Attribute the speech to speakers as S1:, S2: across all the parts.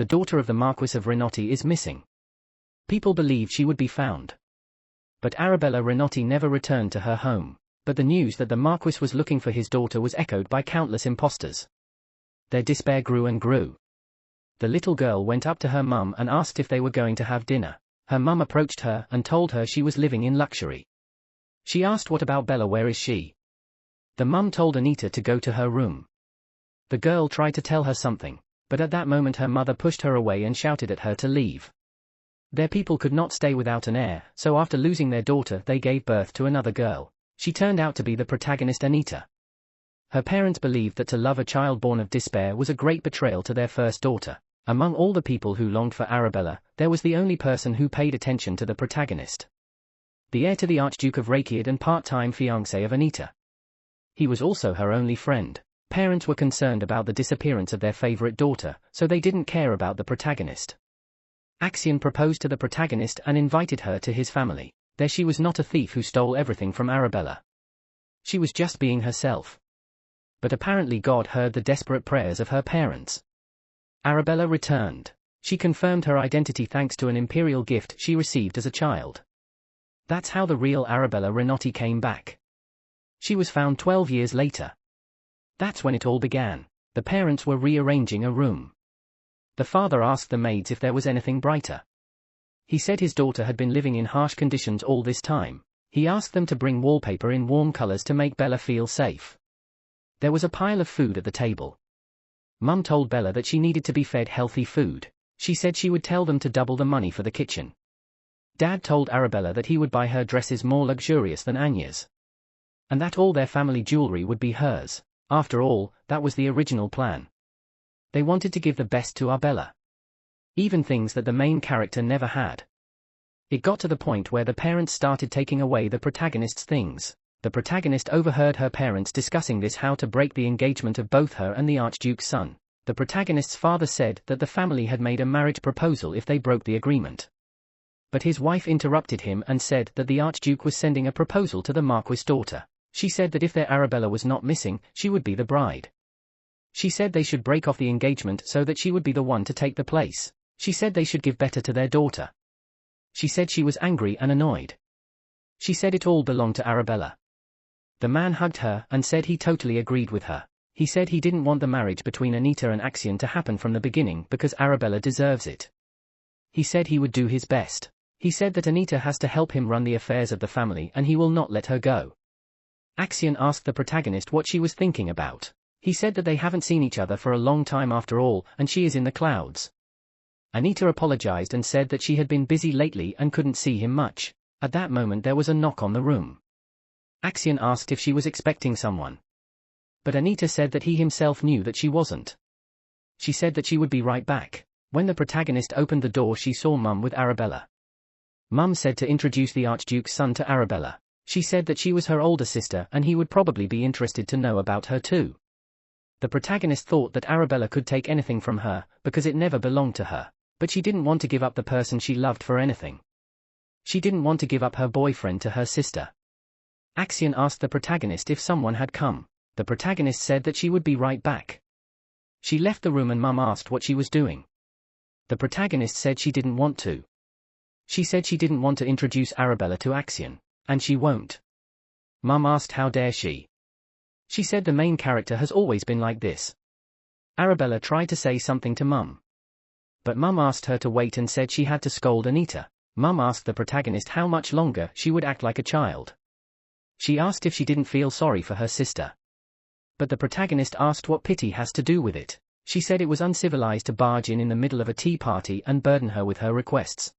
S1: The daughter of the Marquis of Renotti is missing. People believed she would be found. But Arabella Renotti never returned to her home. But the news that the Marquis was looking for his daughter was echoed by countless impostors. Their despair grew and grew. The little girl went up to her mum and asked if they were going to have dinner. Her mum approached her and told her she was living in luxury. She asked, "What about Bella, where is she?" The mum told Anita to go to her room. The girl tried to tell her something, but at that moment her mother pushed her away and shouted at her to leave. Their people could not stay without an heir, so after losing their daughter they gave birth to another girl. She turned out to be the protagonist, Anita. Her parents believed that to love a child born of despair was a great betrayal to their first daughter. Among all the people who longed for Arabella, there was the only person who paid attention to the protagonist. The heir to the Archduke of Rakiad and part-time fiancé of Anita. He was also her only friend. Parents were concerned about the disappearance of their favorite daughter, so they didn't care about the protagonist. Axion proposed to the protagonist and invited her to his family. There she was not a thief who stole everything from Arabella. She was just being herself. But apparently God heard the desperate prayers of her parents. Arabella returned. She confirmed her identity thanks to an imperial gift she received as a child. That's how the real Arabella Renotti came back. She was found 12 years later. That's when it all began. The parents were rearranging a room. The father asked the maids if there was anything brighter. He said his daughter had been living in harsh conditions all this time. He asked them to bring wallpaper in warm colors to make Bella feel safe. There was a pile of food at the table. Mum told Bella that she needed to be fed healthy food. She said she would tell them to double the money for the kitchen. Dad told Arabella that he would buy her dresses more luxurious than Anya's. And that all their family jewelry would be hers. After all, that was the original plan. They wanted to give the best to Arabella. Even things that the main character never had. It got to the point where the parents started taking away the protagonist's things. The protagonist overheard her parents discussing this, how to break the engagement of both her and the Archduke's son. The protagonist's father said that the family had made a marriage proposal if they broke the agreement. But his wife interrupted him and said that the Archduke was sending a proposal to the Marquis' daughter. She said that if their Arabella was not missing, she would be the bride. She said they should break off the engagement so that she would be the one to take the place. She said they should give better to their daughter. She said she was angry and annoyed. She said it all belonged to Arabella. The man hugged her and said he totally agreed with her. He said he didn't want the marriage between Anita and Axion to happen from the beginning because Arabella deserves it. He said he would do his best. He said that Anita has to help him run the affairs of the family and he will not let her go. Axion asked the protagonist what she was thinking about. He said that they haven't seen each other for a long time after all, and she is in the clouds. Anita apologized and said that she had been busy lately and couldn't see him much. At that moment there was a knock on the room. Axion asked if she was expecting someone. But Anita said that he himself knew that she wasn't. She said that she would be right back. When the protagonist opened the door she saw Mum with Arabella. Mum said to introduce the Archduke's son to Arabella. She said that she was her older sister and he would probably be interested to know about her too. The protagonist thought that Arabella could take anything from her, because it never belonged to her. But she didn't want to give up the person she loved for anything. She didn't want to give up her boyfriend to her sister. Axion asked the protagonist if someone had come. The protagonist said that she would be right back. She left the room and Mum asked what she was doing. The protagonist said she didn't want to. She said she didn't want to introduce Arabella to Axion, and she won't. Mum asked how dare she. She said the main character has always been like this. Arabella tried to say something to Mum. But Mum asked her to wait and said she had to scold Anita. Mum asked the protagonist how much longer she would act like a child. She asked if she didn't feel sorry for her sister. But the protagonist asked what pity has to do with it. She said it was uncivilized to barge in the middle of a tea party and burden her with her requests.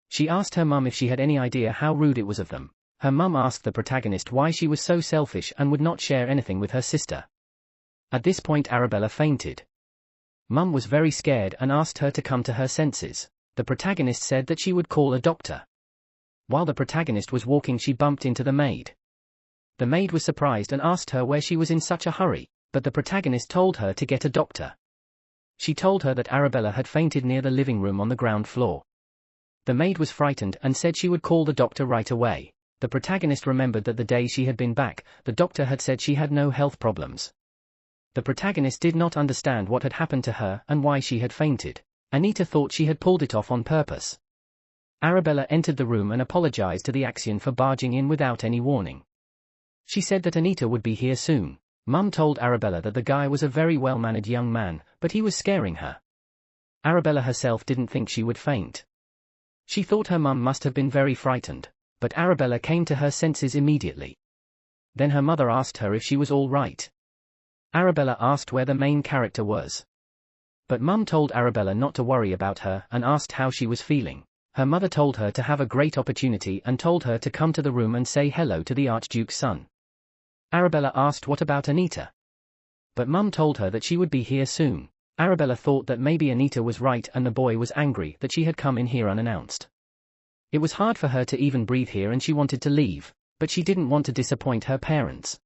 S1: She asked her mum if she had any idea how rude it was of them. Her mum asked the protagonist why she was so selfish and would not share anything with her sister. At this point Arabella fainted. Mum was very scared and asked her to come to her senses. The protagonist said that she would call a doctor. While the protagonist was walking she bumped into the maid. The maid was surprised and asked her where she was in such a hurry, but the protagonist told her to get a doctor. She told her that Arabella had fainted near the living room on the ground floor. The maid was frightened and said she would call the doctor right away. The protagonist remembered that the day she had been back, the doctor had said she had no health problems. The protagonist did not understand what had happened to her and why she had fainted. Anita thought she had pulled it off on purpose. Arabella entered the room and apologized to the Axion for barging in without any warning. She said that Anita would be here soon. Mum told Arabella that the guy was a very well-mannered young man, but he was scaring her. Arabella herself didn't think she would faint. She thought her mum must have been very frightened, but Arabella came to her senses immediately. Then her mother asked her if she was all right. Arabella asked where the main character was. But Mum told Arabella not to worry about her and asked how she was feeling. Her mother told her to have a great opportunity and told her to come to the room and say hello to the Archduke's son. Arabella asked what about Anita. But Mum told her that she would be here soon. Arabella thought that maybe Anita was right and the boy was angry that she had come in here unannounced. It was hard for her to even breathe here and she wanted to leave, but she didn't want to disappoint her parents.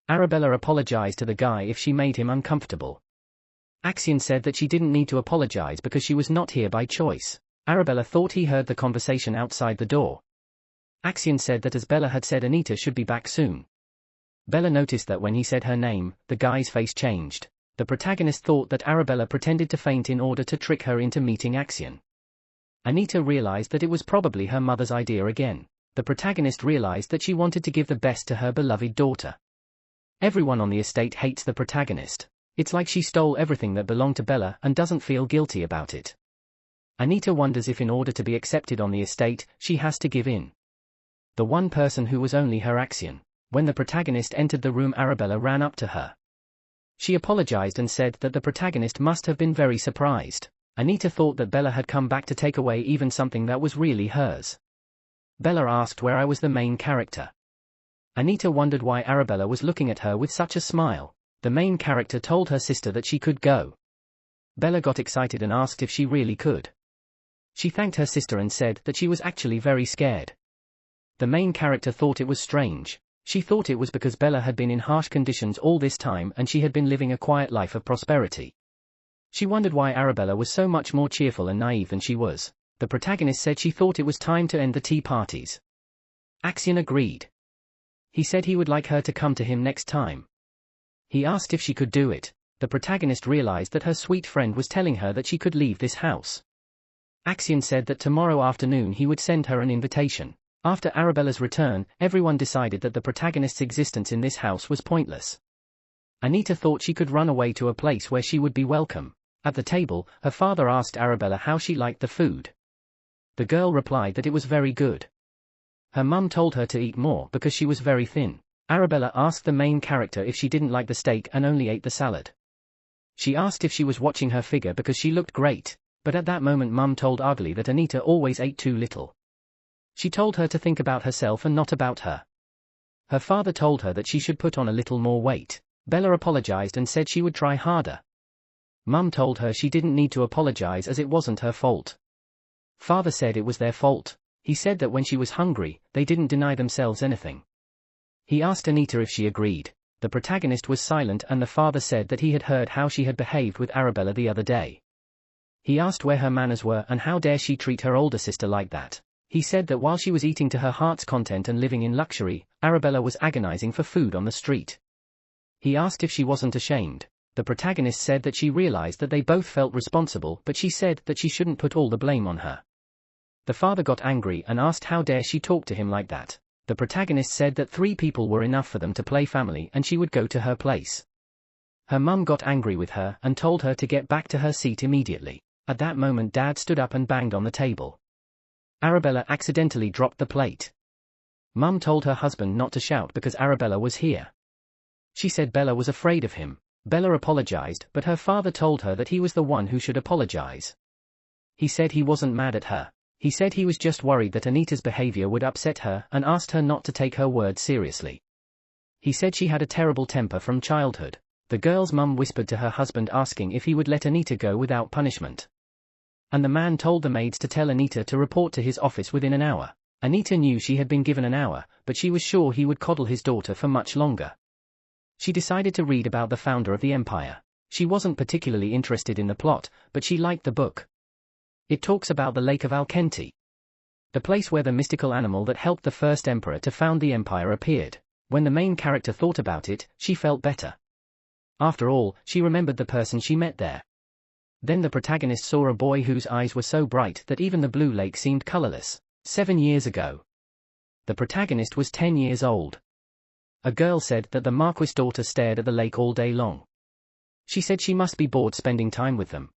S1: Arabella apologized to the guy if she made him uncomfortable. Axion said that she didn't need to apologize because she was not here by choice. Arabella thought he heard the conversation outside the door. Axion said that as Bella had said Anita should be back soon. Bella noticed that when he said her name, the guy's face changed. The protagonist thought that Arabella pretended to faint in order to trick her into meeting Axion. Anita realized that it was probably her mother's idea again. The protagonist realized that she wanted to give the best to her beloved daughter. Everyone on the estate hates the protagonist. It's like she stole everything that belonged to Bella and doesn't feel guilty about it. Anita wonders if in order to be accepted on the estate, she has to give in. The one person who was only her Axion. When the protagonist entered the room, Arabella ran up to her. She apologized and said that the protagonist must have been very surprised. Anita thought that Bella had come back to take away even something that was really hers. Bella asked where I was the main character. Anita wondered why Arabella was looking at her with such a smile. The main character told her sister that she could go. Bella got excited and asked if she really could. She thanked her sister and said that she was actually very scared. The main character thought it was strange. She thought it was because Bella had been in harsh conditions all this time and she had been living a quiet life of prosperity. She wondered why Arabella was so much more cheerful and naive than she was. The protagonist said she thought it was time to end the tea parties. Axion agreed. He said he would like her to come to him next time. He asked if she could do it. The protagonist realized that her sweet friend was telling her that she could leave this house. Axion said that tomorrow afternoon he would send her an invitation. After Arabella's return, everyone decided that the protagonist's existence in this house was pointless. Anita thought she could run away to a place where she would be welcome. At the table, her father asked Arabella how she liked the food. The girl replied that it was very good. Her mum told her to eat more because she was very thin. Arabella asked the main character if she didn't like the steak and only ate the salad. She asked if she was watching her figure because she looked great, but at that moment Mum told Ugly that Anita always ate too little. She told her to think about herself and not about her. Her father told her that she should put on a little more weight. Bella apologized and said she would try harder. Mum told her she didn't need to apologize as it wasn't her fault. Father said it was their fault. He said that when she was hungry, they didn't deny themselves anything. He asked Anita if she agreed. The protagonist was silent and the father said that he had heard how she had behaved with Arabella the other day. He asked where her manners were and how dare she treat her older sister like that. He said that while she was eating to her heart's content and living in luxury, Arabella was agonizing for food on the street. He asked if she wasn't ashamed. The protagonist said that she realized that they both felt responsible, but she said that she shouldn't put all the blame on her. The father got angry and asked how dare she talk to him like that. The protagonist said that 3 people were enough for them to play family and she would go to her place. Her mum got angry with her and told her to get back to her seat immediately. At that moment Dad stood up and banged on the table. Arabella accidentally dropped the plate. Mum told her husband not to shout because Arabella was here. She said Bella was afraid of him. Bella apologized, but her father told her that he was the one who should apologize. He said he wasn't mad at her. He said he was just worried that Anita's behavior would upset her and asked her not to take her words seriously. He said she had a terrible temper from childhood. The girl's mum whispered to her husband asking if he would let Anita go without punishment. And the man told the maids to tell Anita to report to his office within an hour. Anita knew she had been given an hour, but she was sure he would coddle his daughter for much longer. She decided to read about the founder of the empire. She wasn't particularly interested in the plot, but she liked the book. It talks about the Lake of Alenti, the place where the mystical animal that helped the first emperor to found the empire appeared. When the main character thought about it, she felt better. After all, she remembered the person she met there. Then the protagonist saw a boy whose eyes were so bright that even the blue lake seemed colorless. 7 years ago. The protagonist was 10 years old. A girl said that the Marquis' daughter stared at the lake all day long. She said she must be bored spending time with them.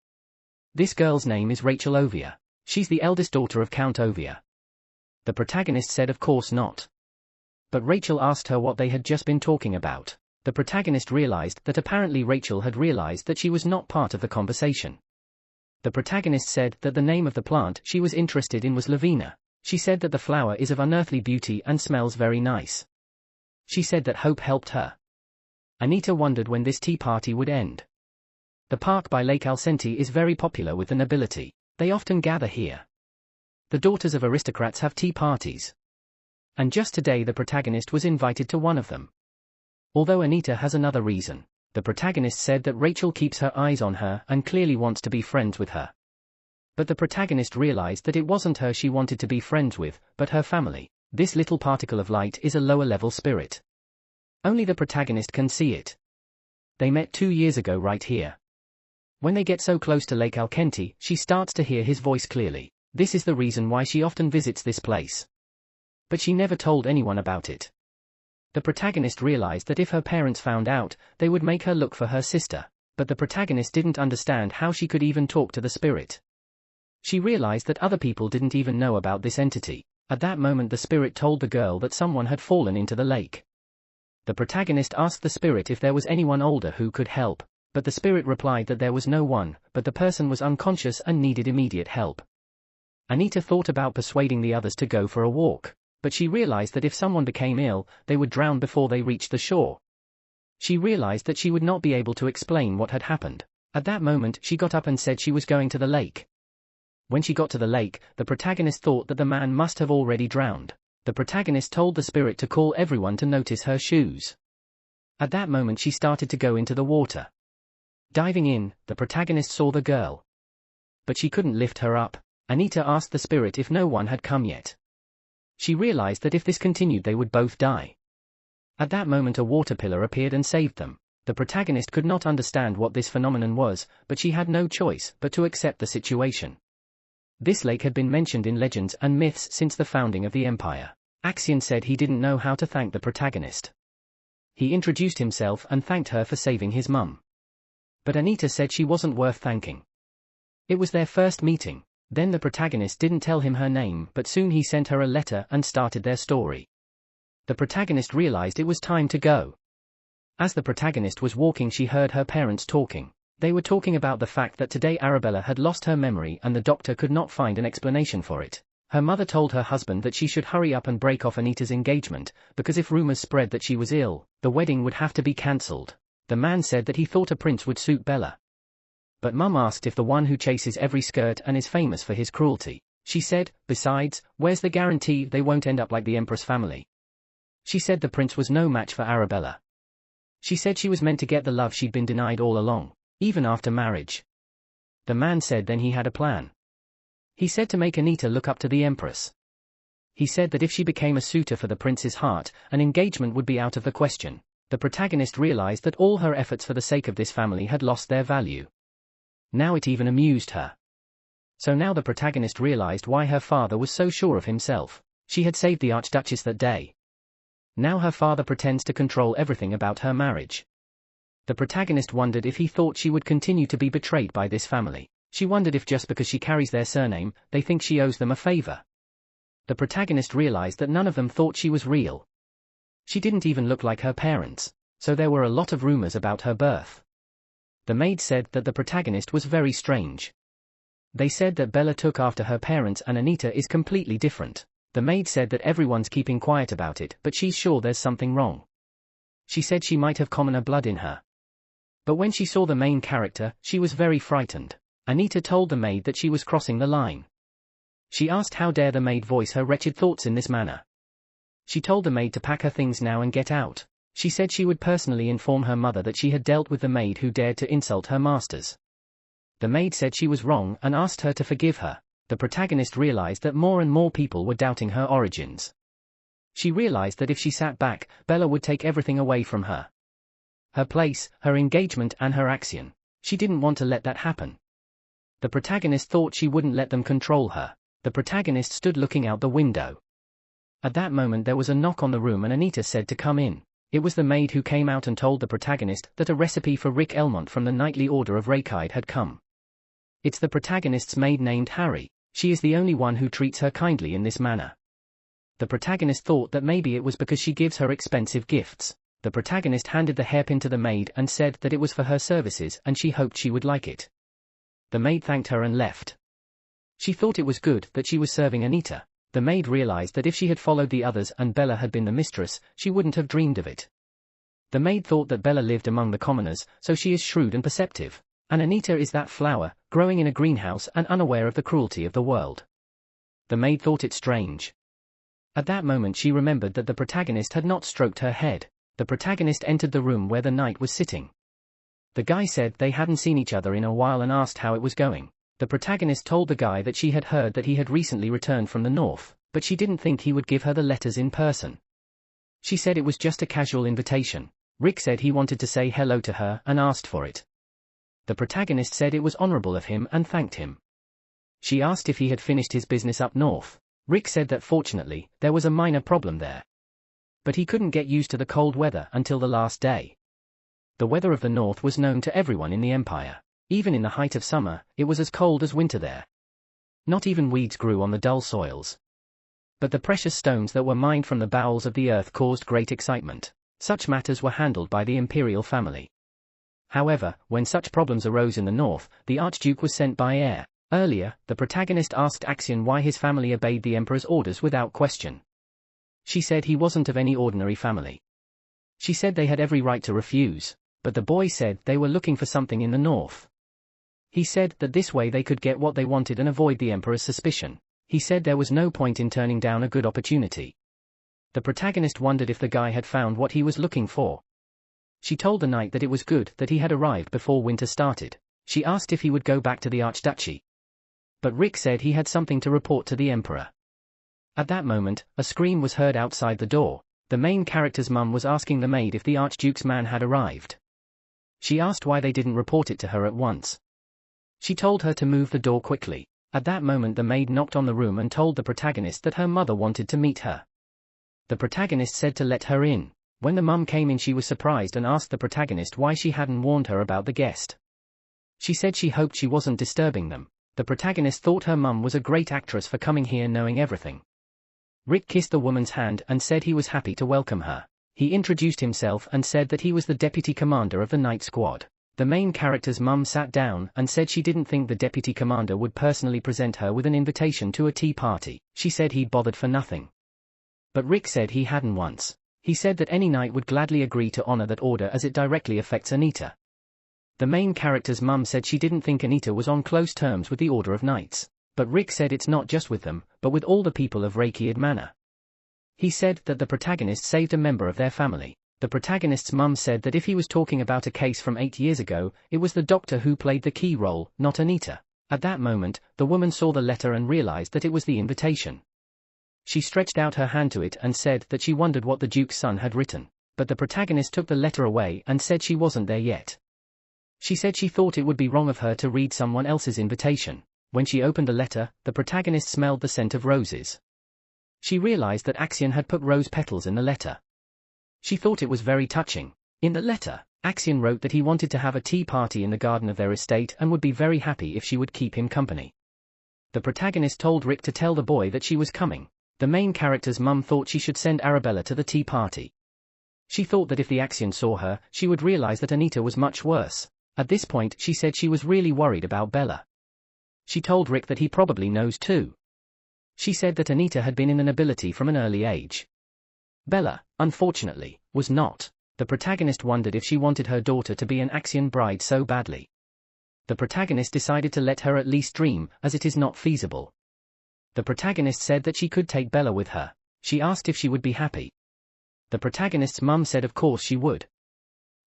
S1: This girl's name is Rachel Ovia. She's the eldest daughter of Count Ovia. The protagonist said of course not. But Rachel asked her what they had just been talking about. The protagonist realized that apparently Rachel had realized that she was not part of the conversation. The protagonist said that the name of the plant she was interested in was Lavina. She said that the flower is of unearthly beauty and smells very nice. She said that hope helped her. Anita wondered when this tea party would end. The park by Lake Alenti is very popular with the nobility. They often gather here. The daughters of aristocrats have tea parties. And just today the protagonist was invited to one of them. Although Anita has another reason. The protagonist said that Rachel keeps her eyes on her and clearly wants to be friends with her. But the protagonist realized that it wasn't her she wanted to be friends with, but her family. This little particle of light is a lower-level spirit. Only the protagonist can see it. They met 2 years ago right here. When they get so close to Lake Alenti, she starts to hear his voice clearly. This is the reason why she often visits this place. But she never told anyone about it. The protagonist realized that if her parents found out, they would make her look for her sister. But the protagonist didn't understand how she could even talk to the spirit. She realized that other people didn't even know about this entity. At that moment the spirit told the girl that someone had fallen into the lake. The protagonist asked the spirit if there was anyone older who could help, but the spirit replied that there was no one, but the person was unconscious and needed immediate help. Anita thought about persuading the others to go for a walk, but she realized that if someone became ill, they would drown before they reached the shore. She realized that she would not be able to explain what had happened. At that moment she got up and said she was going to the lake. When she got to the lake, the protagonist thought that the man must have already drowned. The protagonist told the spirit to call everyone to notice her shoes. At that moment she started to go into the water. Diving in, the protagonist saw the girl. But she couldn't lift her up. Anita asked the spirit if no one had come yet. She realized that if this continued they would both die. At that moment a water pillar appeared and saved them. The protagonist could not understand what this phenomenon was, but she had no choice but to accept the situation. This lake had been mentioned in legends and myths since the founding of the empire. Axion said he didn't know how to thank the protagonist. He introduced himself and thanked her for saving his mum. But Anita said she wasn't worth thanking. It was their first meeting. Then the protagonist didn't tell him her name, but soon he sent her a letter and started their story. The protagonist realized it was time to go. As the protagonist was walking she heard her parents talking. They were talking about the fact that today Arabella had lost her memory and the doctor could not find an explanation for it. Her mother told her husband that she should hurry up and break off Anita's engagement, because if rumors spread that she was ill, the wedding would have to be cancelled. The man said that he thought a prince would suit Bella. But Mum asked if the one who chases every skirt and is famous for his cruelty. She said, besides, where's the guarantee they won't end up like the Empress family? She said the prince was no match for Arabella. She said she was meant to get the love she'd been denied all along. Even after marriage. The man said then he had a plan. He said to make Anita look up to the Empress. He said that if she became a suitor for the prince's heart, an engagement would be out of the question. The protagonist realized that all her efforts for the sake of this family had lost their value. Now it even amused her. So now the protagonist realized why her father was so sure of himself. She had saved the Archduchess that day. Now her father pretends to control everything about her marriage. The protagonist wondered if he thought she would continue to be betrayed by this family. She wondered if just because she carries their surname, they think she owes them a favor. The protagonist realized that none of them thought she was real. She didn't even look like her parents, so there were a lot of rumors about her birth. The maid said that the protagonist was very strange. They said that Bella took after her parents and Anita is completely different. The maid said that everyone's keeping quiet about it, but she's sure there's something wrong. She said she might have commoner blood in her. But when she saw the main character, she was very frightened. Anita told the maid that she was crossing the line. She asked how dare the maid voice her wretched thoughts in this manner. She told the maid to pack her things now and get out. She said she would personally inform her mother that she had dealt with the maid who dared to insult her masters. The maid said she was wrong and asked her to forgive her. The protagonist realized that more and more people were doubting her origins. She realized that if she sat back, Bella would take everything away from her. Her place, her engagement and her Axion. She didn't want to let that happen. The protagonist thought she wouldn't let them control her. The protagonist stood looking out the window. At that moment there was a knock on the room and Anita said to come in. It was the maid who came out and told the protagonist that a recipe for Rick Elmont from the Knightly Order of Raikide had come. It's the protagonist's maid named Harry. She is the only one who treats her kindly in this manner. The protagonist thought that maybe it was because she gives her expensive gifts. The protagonist handed the hairpin to the maid and said that it was for her services and she hoped she would like it. The maid thanked her and left. She thought it was good that she was serving Anita. The maid realized that if she had followed the others and Bella had been the mistress, she wouldn't have dreamed of it. The maid thought that Bella lived among the commoners, so she is shrewd and perceptive. And Anita is that flower, growing in a greenhouse and unaware of the cruelty of the world. The maid thought it strange. At that moment she remembered that the protagonist had not stroked her head. The protagonist entered the room where the knight was sitting. The guy said they hadn't seen each other in a while and asked how it was going. The protagonist told the guy that she had heard that he had recently returned from the north, but she didn't think he would give her the letters in person. She said it was just a casual invitation. Rick said he wanted to say hello to her and asked for it. The protagonist said it was honorable of him and thanked him. She asked if he had finished his business up north. Rick said that fortunately, there was a minor problem there. But he couldn't get used to the cold weather until the last day. The weather of the north was known to everyone in the empire. Even in the height of summer, it was as cold as winter there. Not even weeds grew on the dull soils. But the precious stones that were mined from the bowels of the earth caused great excitement. Such matters were handled by the imperial family. However, when such problems arose in the north, the Archduke was sent by air. Earlier, the protagonist asked Axion why his family obeyed the Emperor's orders without question. She said he wasn't of any ordinary family. She said they had every right to refuse, but the boy said they were looking for something in the north. He said that this way they could get what they wanted and avoid the Emperor's suspicion. He said there was no point in turning down a good opportunity. The protagonist wondered if the guy had found what he was looking for. She told the knight that it was good that he had arrived before winter started. She asked if he would go back to the Archduchy. But Rick said he had something to report to the Emperor. At that moment, a scream was heard outside the door. The main character's mum was asking the maid if the Archduke's man had arrived. She asked why they didn't report it to her at once. She told her to move the door quickly. At that moment the maid knocked on the room and told the protagonist that her mother wanted to meet her. The protagonist said to let her in. When the mum came in she was surprised and asked the protagonist why she hadn't warned her about the guest. She said she hoped she wasn't disturbing them. The protagonist thought her mum was a great actress for coming here knowing everything. Rick kissed the woman's hand and said he was happy to welcome her. He introduced himself and said that he was the deputy commander of the night squad. The main character's mum sat down and said she didn't think the deputy commander would personally present her with an invitation to a tea party. She said he'd bothered for nothing. But Rick said he hadn't once. He said that any knight would gladly agree to honor that order as it directly affects Anita. The main character's mum said she didn't think Anita was on close terms with the Order of Knights. But Rick said it's not just with them, but with all the people of Raikide Manor. He said that the protagonist saved a member of their family. The protagonist's mum said that if he was talking about a case from 8 years ago, it was the doctor who played the key role, not Anita. At that moment, the woman saw the letter and realized that it was the invitation. She stretched out her hand to it and said that she wondered what the Duke's son had written. But the protagonist took the letter away and said she wasn't there yet. She said she thought it would be wrong of her to read someone else's invitation. When she opened the letter, the protagonist smelled the scent of roses. She realized that Axion had put rose petals in the letter. She thought it was very touching. In the letter, Axion wrote that he wanted to have a tea party in the garden of their estate and would be very happy if she would keep him company. The protagonist told Rick to tell the boy that she was coming. The main character's mum thought she should send Arabella to the tea party. She thought that if the Axion saw her, she would realize that Anita was much worse. At this point she said she was really worried about Bella. She told Rick that he probably knows too. She said that Anita had been in the nobility from an early age. Bella, unfortunately, was not. The protagonist wondered if she wanted her daughter to be an Axion bride so badly. The protagonist decided to let her at least dream, as it is not feasible. The protagonist said that she could take Bella with her. She asked if she would be happy. The protagonist's mum said of course she would.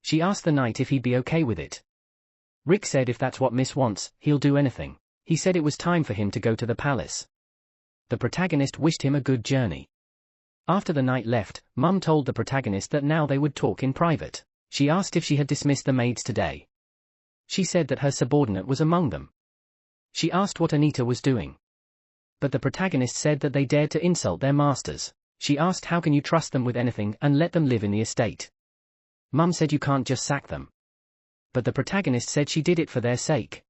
S1: She asked the knight if he'd be okay with it. Rick said if that's what Miss wants, he'll do anything. He said it was time for him to go to the palace. The protagonist wished him a good journey. After the knight left, Mum told the protagonist that now they would talk in private. She asked if she had dismissed the maids today. She said that her subordinate was among them. She asked what Anita was doing. But the protagonist said that they dared to insult their masters. She asked how can you trust them with anything and let them live in the estate. Mum said you can't just sack them. But the protagonist said she did it for their sake.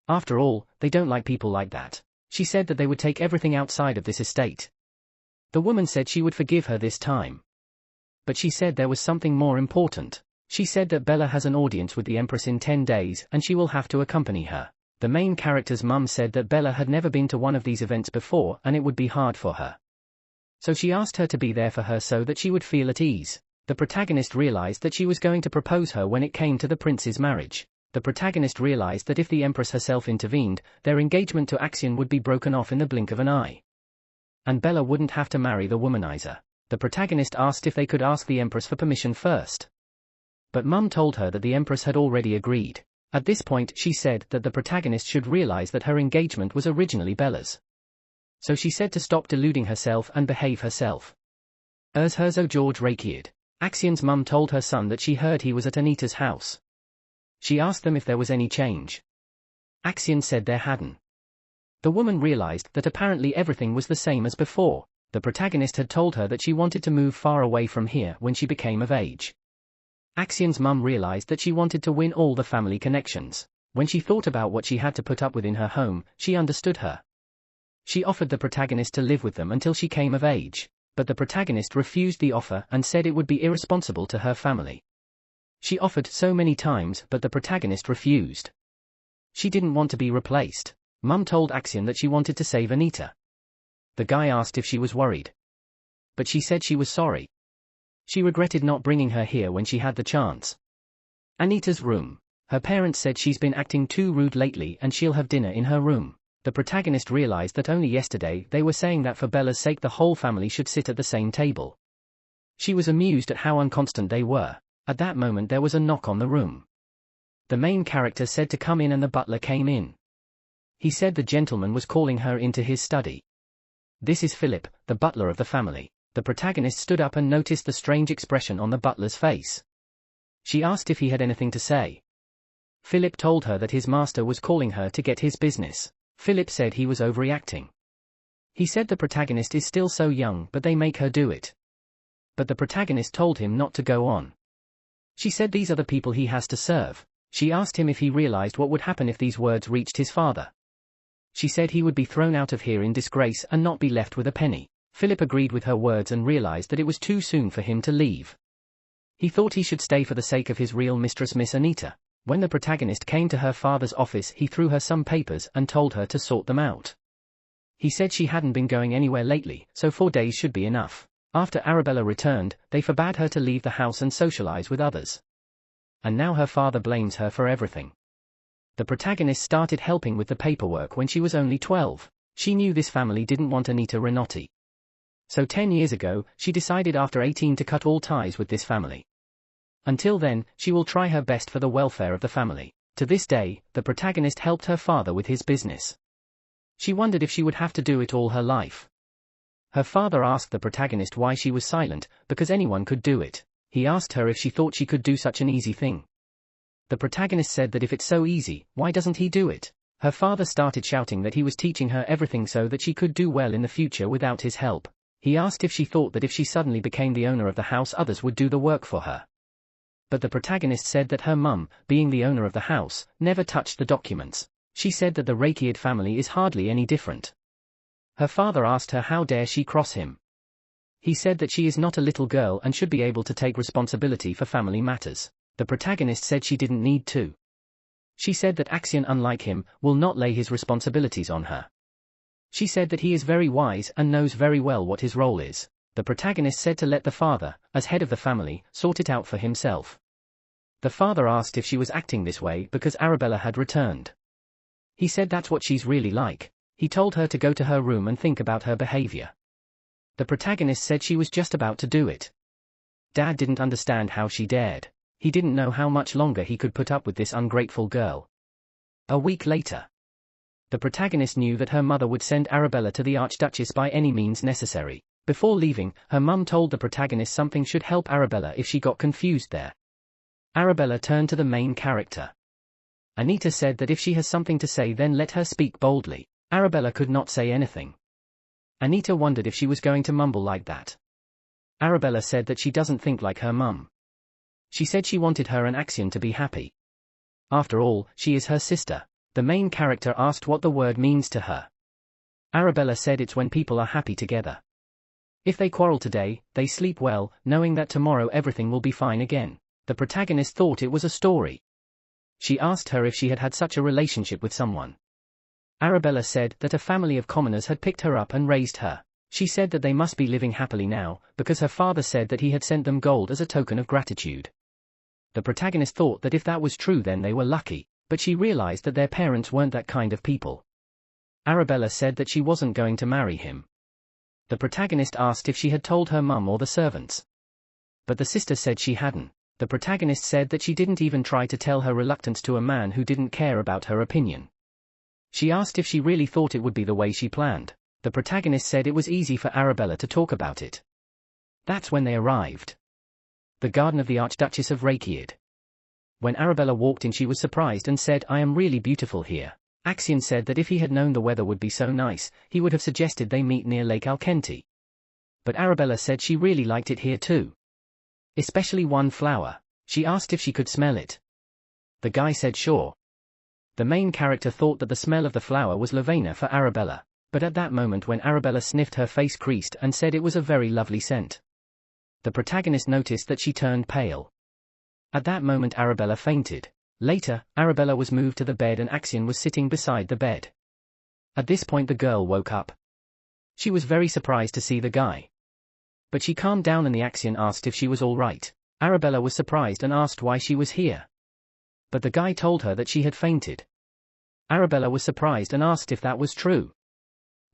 S1: After all, they don't like people like that. She said that they would take everything outside of this estate. The woman said she would forgive her this time. But she said there was something more important. She said that Bella has an audience with the Empress in 10 days and she will have to accompany her. The main character's mum said that Bella had never been to one of these events before and it would be hard for her. So she asked her to be there for her so that she would feel at ease. The protagonist realized that she was going to propose her when it came to the prince's marriage. The protagonist realized that if the Empress herself intervened, their engagement to Axion would be broken off in the blink of an eye. And Bella wouldn't have to marry the womanizer. The protagonist asked if they could ask the Empress for permission first. But Mum told her that the Empress had already agreed. At this point she said that the protagonist should realize that her engagement was originally Bella's. So she said to stop deluding herself and behave herself. As Herzo George Rakiad. Axion's mum told her son that she heard he was at Anita's house. She asked them if there was any change. Axion said there hadn't. The woman realized that apparently everything was the same as before. The protagonist had told her that she wanted to move far away from here when she became of age. Axion's mum realized that she wanted to win all the family connections. When she thought about what she had to put up with in her home, she understood her. She offered the protagonist to live with them until she came of age, but the protagonist refused the offer and said it would be irresponsible to her family. She offered so many times but the protagonist refused. She didn't want to be replaced. Mum told Axion that she wanted to save Anita. The guy asked if she was worried. But she said she was sorry. She regretted not bringing her here when she had the chance. Anita's room. Her parents said she's been acting too rude lately and she'll have dinner in her room. The protagonist realized that only yesterday they were saying that for Bella's sake the whole family should sit at the same table. She was amused at how inconstant they were. At that moment there was a knock on the room. The main character said to come in and the butler came in. He said the gentleman was calling her into his study. This is Philip, the butler of the family. The protagonist stood up and noticed the strange expression on the butler's face. She asked if he had anything to say. Philip told her that his master was calling her to get his business. Philip said he was overreacting. He said the protagonist is still so young but they make her do it. But the protagonist told him not to go on. She said these are the people he has to serve. She asked him if he realized what would happen if these words reached his father. She said he would be thrown out of here in disgrace and not be left with a penny. Philip agreed with her words and realized that it was too soon for him to leave. He thought he should stay for the sake of his real mistress Miss Anita. When the protagonist came to her father's office he threw her some papers and told her to sort them out. He said she hadn't been going anywhere lately, so 4 days should be enough. After Arabella returned, they forbade her to leave the house and socialize with others. And now her father blames her for everything. The protagonist started helping with the paperwork when she was only 12. She knew this family didn't want Anita Renotti. So 10 years ago, she decided after 18 to cut all ties with this family. Until then, she will try her best for the welfare of the family. To this day, the protagonist helped her father with his business. She wondered if she would have to do it all her life. Her father asked the protagonist why she was silent, because anyone could do it. He asked her if she thought she could do such an easy thing. The protagonist said that if it's so easy, why doesn't he do it? Her father started shouting that he was teaching her everything so that she could do well in the future without his help. He asked if she thought that if she suddenly became the owner of the house others would do the work for her. But the protagonist said that her mum, being the owner of the house, never touched the documents. She said that the Rakiad family is hardly any different. Her father asked her how dare she cross him. He said that she is not a little girl and should be able to take responsibility for family matters. The protagonist said she didn't need to. She said that Axion, unlike him, will not lay his responsibilities on her. She said that he is very wise and knows very well what his role is. The protagonist said to let the father, as head of the family, sort it out for himself. The father asked if she was acting this way because Arabella had returned. He said that's what she's really like. He told her to go to her room and think about her behavior. The protagonist said she was just about to do it. Dad didn't understand how she dared. He didn't know how much longer he could put up with this ungrateful girl. A week later. The protagonist knew that her mother would send Arabella to the Archduchess by any means necessary. Before leaving, her mum told the protagonist something should help Arabella if she got confused there. Arabella turned to the main character. Anita said that if she has something to say then let her speak boldly. Arabella could not say anything. Anita wondered if she was going to mumble like that. Arabella said that she doesn't think like her mum. She said she wanted her and Axion to be happy. After all, she is her sister. The main character asked what the word means to her. Arabella said it's when people are happy together. If they quarrel today, they sleep well, knowing that tomorrow everything will be fine again. The protagonist thought it was a story. She asked her if she had had such a relationship with someone. Arabella said that a family of commoners had picked her up and raised her. She said that they must be living happily now, because her father said that he had sent them gold as a token of gratitude. The protagonist thought that if that was true then they were lucky, but she realized that their parents weren't that kind of people. Arabella said that she wasn't going to marry him. The protagonist asked if she had told her mum or the servants. But the sister said she hadn't. The protagonist said that she didn't even try to tell her reluctance to a man who didn't care about her opinion. She asked if she really thought it would be the way she planned. The protagonist said it was easy for Arabella to talk about it. That's when they arrived. The garden of the Archduchess of Rakiad. When Arabella walked in she was surprised and said, "I am really beautiful here." Axion said that if he had known the weather would be so nice, he would have suggested they meet near Lake Alenti. But Arabella said she really liked it here too. Especially one flower. She asked if she could smell it. The guy said sure. The main character thought that the smell of the flower was lavender for Arabella, but at that moment when Arabella sniffed her face creased and said it was a very lovely scent. The protagonist noticed that she turned pale. At that moment Arabella fainted. Later, Arabella was moved to the bed and Axion was sitting beside the bed. At this point the girl woke up. She was very surprised to see the guy. But she calmed down and the Axion asked if she was all right. Arabella was surprised and asked why she was here. But the guy told her that she had fainted. Arabella was surprised and asked if that was true.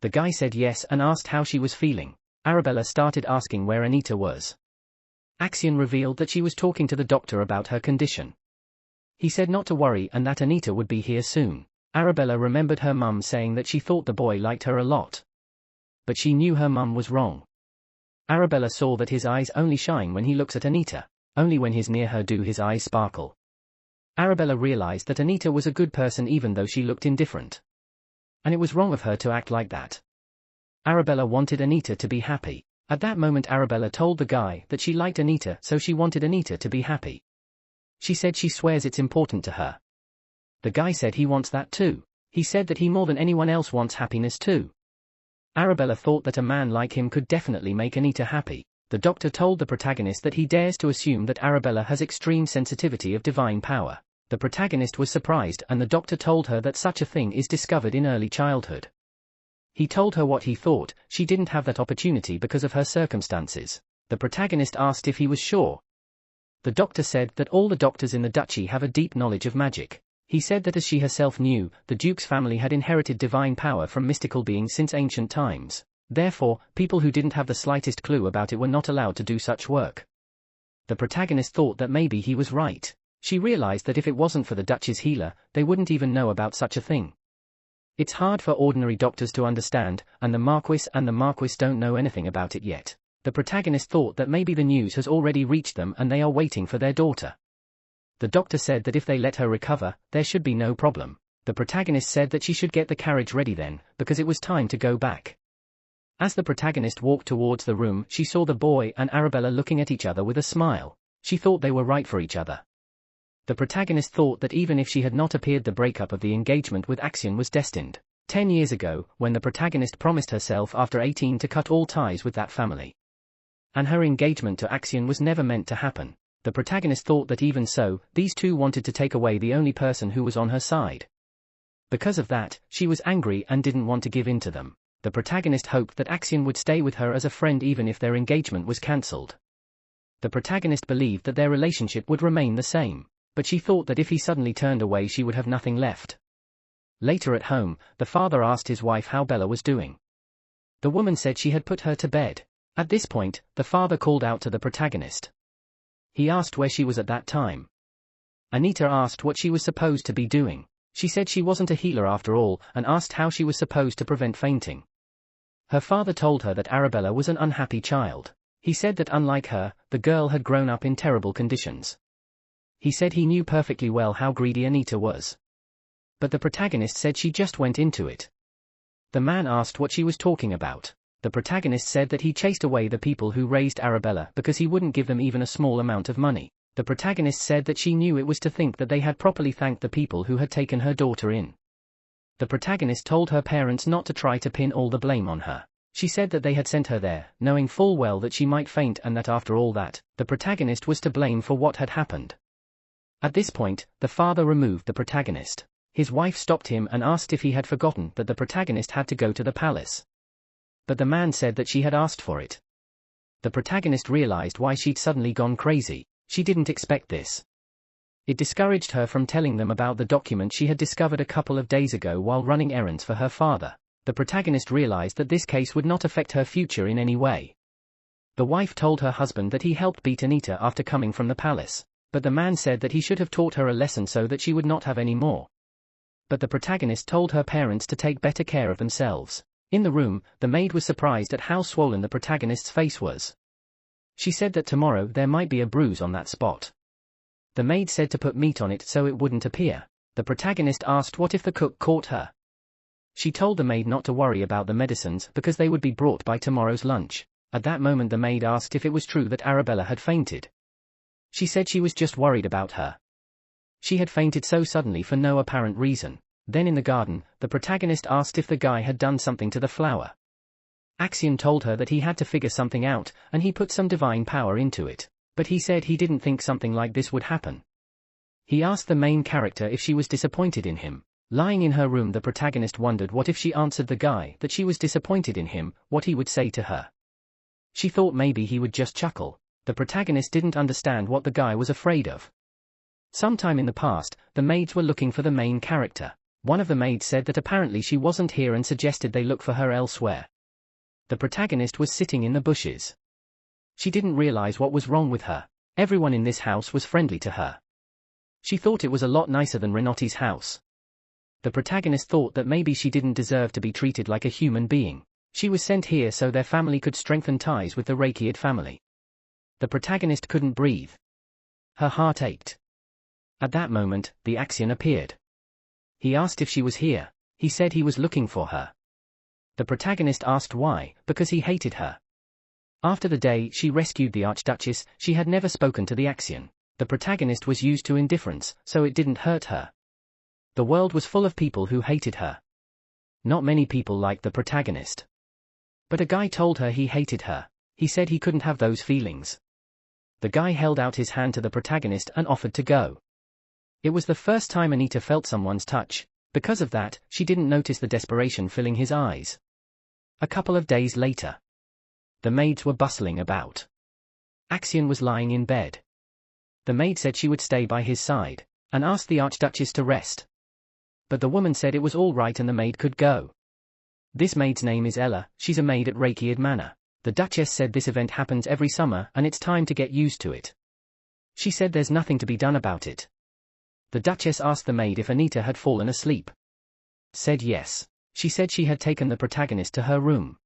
S1: The guy said yes and asked how she was feeling. Arabella started asking where Anita was. Axion revealed that she was talking to the doctor about her condition. He said not to worry and that Anita would be here soon. Arabella remembered her mum saying that she thought the boy liked her a lot. But she knew her mum was wrong. Arabella saw that his eyes only shine when he looks at Anita. Only when he's near her do his eyes sparkle. Arabella realized that Anita was a good person even though she looked indifferent. And it was wrong of her to act like that. Arabella wanted Anita to be happy. At that moment Arabella told the guy that she liked Anita so she wanted Anita to be happy. She said she swears it's important to her. The guy said he wants that too. He said that he more than anyone else wants happiness too. Arabella thought that a man like him could definitely make Anita happy. The doctor told the protagonist that he dares to assume that Arabella has extreme sensitivity of divine power. The protagonist was surprised and the doctor told her that such a thing is discovered in early childhood. He told her what he thought, she didn't have that opportunity because of her circumstances. The protagonist asked if he was sure. The doctor said that all the doctors in the duchy have a deep knowledge of magic. He said that as she herself knew, the duke's family had inherited divine power from mystical beings since ancient times. Therefore, people who didn't have the slightest clue about it were not allowed to do such work. The protagonist thought that maybe he was right. She realized that if it wasn't for the duchess healer, they wouldn't even know about such a thing. It's hard for ordinary doctors to understand, and the Marquis don't know anything about it yet. The protagonist thought that maybe the news has already reached them and they are waiting for their daughter. The doctor said that if they let her recover, there should be no problem. The protagonist said that she should get the carriage ready then, because it was time to go back. As the protagonist walked towards the room, she saw the boy and Arabella looking at each other with a smile. She thought they were right for each other. The protagonist thought that even if she had not appeared, the breakup of the engagement with Axion was destined. 10 years ago, when the protagonist promised herself after 18 to cut all ties with that family. And her engagement to Axion was never meant to happen. The protagonist thought that even so, these two wanted to take away the only person who was on her side. Because of that, she was angry and didn't want to give in to them. The protagonist hoped that Axion would stay with her as a friend even if their engagement was cancelled. The protagonist believed that their relationship would remain the same. But she thought that if he suddenly turned away she would have nothing left. Later at home, the father asked his wife how Bella was doing. The woman said she had put her to bed. At this point, the father called out to the protagonist. He asked where she was at that time. Anita asked what she was supposed to be doing. She said she wasn't a healer after all, and asked how she was supposed to prevent fainting. Her father told her that Arabella was an unhappy child. He said that unlike her, the girl had grown up in terrible conditions. He said he knew perfectly well how greedy Anita was. but the protagonist said she just went into it. The man asked what she was talking about. The protagonist said that he chased away the people who raised Arabella because he wouldn't give them even a small amount of money. The protagonist said that she knew it was to think that they had properly thanked the people who had taken her daughter in. The protagonist told her parents not to try to pin all the blame on her. She said that they had sent her there, knowing full well that she might faint and that after all that, the protagonist was to blame for what had happened. At this point, the father removed the protagonist. His wife stopped him and asked if he had forgotten that the protagonist had to go to the palace. But the man said that she had asked for it. The protagonist realized why she'd suddenly gone crazy. She didn't expect this. It discouraged her from telling them about the document she had discovered a couple of days ago while running errands for her father. The protagonist realized that this case would not affect her future in any way. The wife told her husband that he helped beat Anita after coming from the palace, but the man said that he should have taught her a lesson so that she would not have any more. But the protagonist told her parents to take better care of themselves. In the room, the maid was surprised at how swollen the protagonist's face was. She said that tomorrow there might be a bruise on that spot. The maid said to put meat on it so it wouldn't appear. The protagonist asked what if the cook caught her. She told the maid not to worry about the medicines because they would be brought by tomorrow's lunch. At that moment the maid asked if it was true that Arabella had fainted. She said she was just worried about her. She had fainted so suddenly for no apparent reason. Then in the garden, the protagonist asked if the guy had done something to the flower. Axion told her that he had to figure something out, and he put some divine power into it. But he said he didn't think something like this would happen. He asked the main character if she was disappointed in him. Lying in her room, the protagonist wondered what if she answered the guy that she was disappointed in him, what he would say to her. She thought maybe he would just chuckle. The protagonist didn't understand what the guy was afraid of. Sometime in the past, the maids were looking for the main character. One of the maids said that apparently she wasn't here and suggested they look for her elsewhere. The protagonist was sitting in the bushes. She didn't realize what was wrong with her. Everyone in this house was friendly to her. She thought it was a lot nicer than Renotti's house. The protagonist thought that maybe she didn't deserve to be treated like a human being. She was sent here so their family could strengthen ties with the Rekiad family. The protagonist couldn't breathe. Her heart ached. At that moment, the Axion appeared. He asked if she was here. He said he was looking for her. The protagonist asked why, because he hated her. After the day she rescued the Archduchess, she had never spoken to the Axion. The protagonist was used to indifference, so it didn't hurt her. The world was full of people who hated her. Not many people liked the protagonist. But a guy told her he hated her. He said he couldn't have those feelings. The guy held out his hand to the protagonist and offered to go. It was the first time Anita felt someone's touch. Because of that, she didn't notice the desperation filling his eyes. A couple of days later, the maids were bustling about. Axion was lying in bed. The maid said she would stay by his side, and asked the Archduchess to rest. But the woman said it was all right and the maid could go. This maid's name is Ella, she's a maid at Rekiad Manor. The Duchess said this event happens every summer and it's time to get used to it. She said there's nothing to be done about it. The Duchess asked the maid if Anita had fallen asleep. Said yes. She said she had taken the protagonist to her room.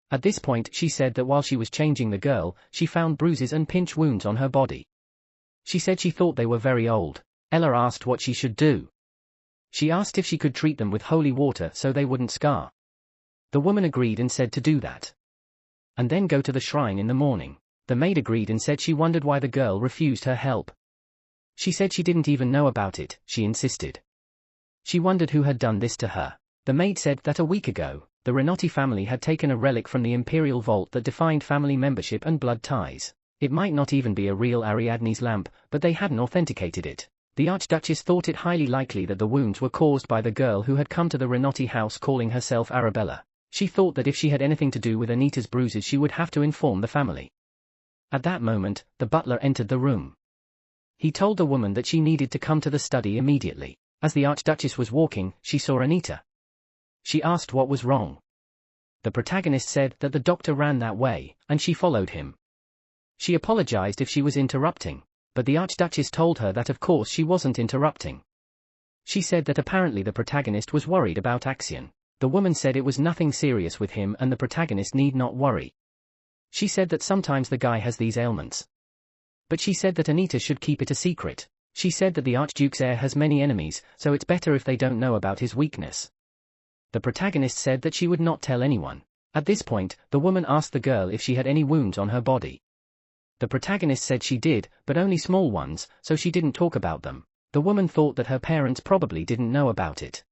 S1: At this point she said that while she was changing the girl, she found bruises and pinch wounds on her body. She said she thought they were very old. Ella asked what she should do. She asked if she could treat them with holy water so they wouldn't scar. The woman agreed and said to do that. And then go to the shrine in the morning. The maid agreed and said she wondered why the girl refused her help. She said she didn't even know about it, she insisted. She wondered who had done this to her. The maid said that a week ago, the Renotti family had taken a relic from the imperial vault that defined family membership and blood ties. It might not even be a real Ariadne's lamp, but they hadn't authenticated it. The Archduchess thought it highly likely that the wounds were caused by the girl who had come to the Renotti house calling herself Arabella. She thought that if she had anything to do with Anita's bruises she would have to inform the family. At that moment, the butler entered the room. He told the woman that she needed to come to the study immediately. As the Archduchess was walking, she saw Anita. She asked what was wrong. The protagonist said that the doctor ran that way, and she followed him. She apologized if she was interrupting, but the Archduchess told her that of course she wasn't interrupting. She said that apparently the protagonist was worried about Axion. The woman said it was nothing serious with him and the protagonist need not worry. She said that sometimes the guy has these ailments. But she said that Anita should keep it a secret. She said that the Archduke's heir has many enemies, so it's better if they don't know about his weakness. The protagonist said that she would not tell anyone. At this point, the woman asked the girl if she had any wounds on her body. The protagonist said she did, but only small ones, so she didn't talk about them. The woman thought that her parents probably didn't know about it.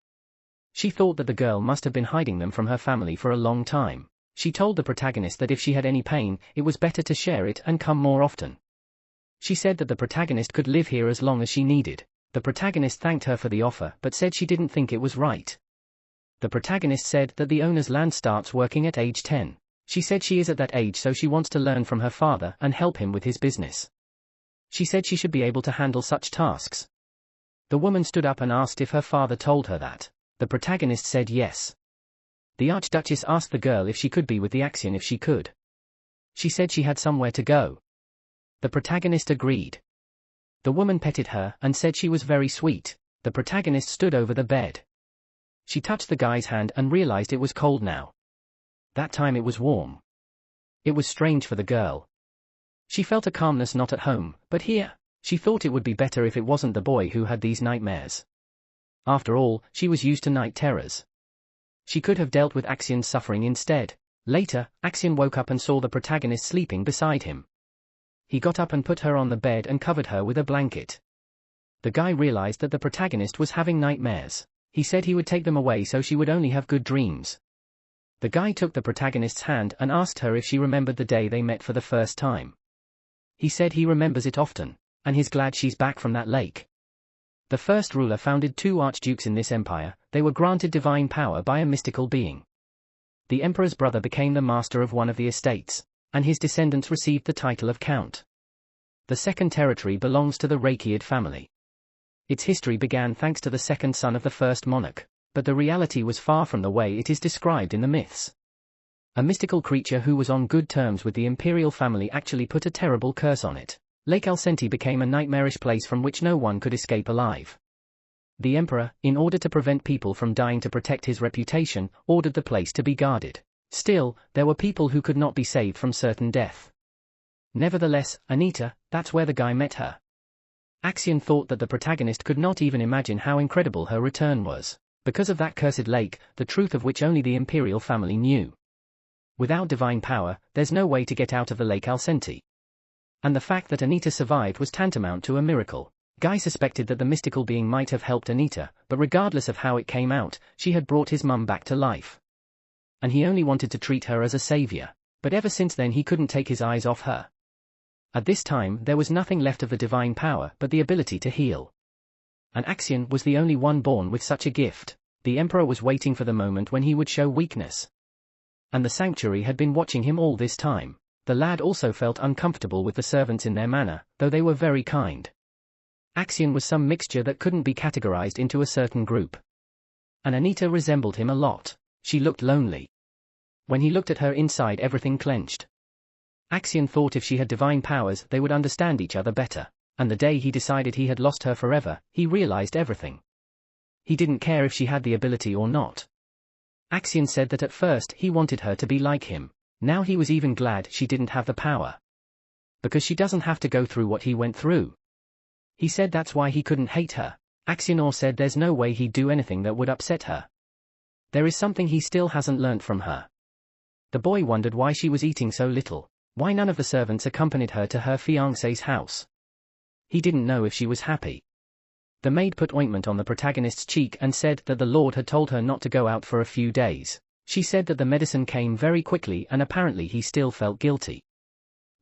S1: She thought that the girl must have been hiding them from her family for a long time. She told the protagonist that if she had any pain, it was better to share it and come more often. She said that the protagonist could live here as long as she needed. The protagonist thanked her for the offer but said she didn't think it was right. The protagonist said that the owner's land starts working at age 10. She said she is at that age so she wants to learn from her father and help him with his business. She said she should be able to handle such tasks. The woman stood up and asked if her father told her that. The protagonist said yes. The Archduchess asked the girl if she could be with the Axion if she could. She said she had somewhere to go. The protagonist agreed. The woman petted her and said she was very sweet. The protagonist stood over the bed. She touched the guy's hand and realized it was cold now. That time it was warm. It was strange for the girl. She felt a calmness not at home, but here, she thought it would be better if it wasn't the boy who had these nightmares. After all, she was used to night terrors. She could have dealt with Axion's suffering instead. Later, Axion woke up and saw the protagonist sleeping beside him. He got up and put her on the bed and covered her with a blanket. The guy realized that the protagonist was having nightmares. He said he would take them away so she would only have good dreams. The guy took the protagonist's hand and asked her if she remembered the day they met for the first time. He said he remembers it often, and he's glad she's back from that lake. The first ruler founded 2 archdukes in this empire. They were granted divine power by a mystical being. The emperor's brother became the master of one of the estates, and his descendants received the title of count. The second territory belongs to the Rakiid family. Its history began thanks to the second son of the first monarch, but the reality was far from the way it is described in the myths. A mystical creature who was on good terms with the imperial family actually put a terrible curse on it. Lake Alenti became a nightmarish place from which no one could escape alive. The emperor, in order to prevent people from dying to protect his reputation, ordered the place to be guarded. Still, there were people who could not be saved from certain death. Nevertheless, Anita, that's where the guy met her. Axion thought that the protagonist could not even imagine how incredible her return was, because of that cursed lake, the truth of which only the imperial family knew. Without divine power, there's no way to get out of the Lake Alenti. And the fact that Anita survived was tantamount to a miracle. Guy suspected that the mystical being might have helped Anita, but regardless of how it came out, she had brought his mum back to life. And he only wanted to treat her as a savior, but ever since then he couldn't take his eyes off her. At this time there was nothing left of the divine power but the ability to heal. And Axion was the only one born with such a gift. The emperor was waiting for the moment when he would show weakness. And the sanctuary had been watching him all this time. The lad also felt uncomfortable with the servants in their manner, though they were very kind. Axion was some mixture that couldn't be categorized into a certain group. And Anita resembled him a lot. She looked lonely. When he looked at her inside everything clenched. Axion thought if she had divine powers they would understand each other better, and the day he decided he had lost her forever, he realized everything. He didn't care if she had the ability or not. Axion said that at first he wanted her to be like him. Now he was even glad she didn't have the power. Because she doesn't have to go through what he went through. He said that's why he couldn't hate her. Axion said there's no way he'd do anything that would upset her. There is something he still hasn't learnt from her. The boy wondered why she was eating so little, why none of the servants accompanied her to her fiancé's house. He didn't know if she was happy. The maid put ointment on the protagonist's cheek and said that the Lord had told her not to go out for a few days. She said that the medicine came very quickly and apparently he still felt guilty.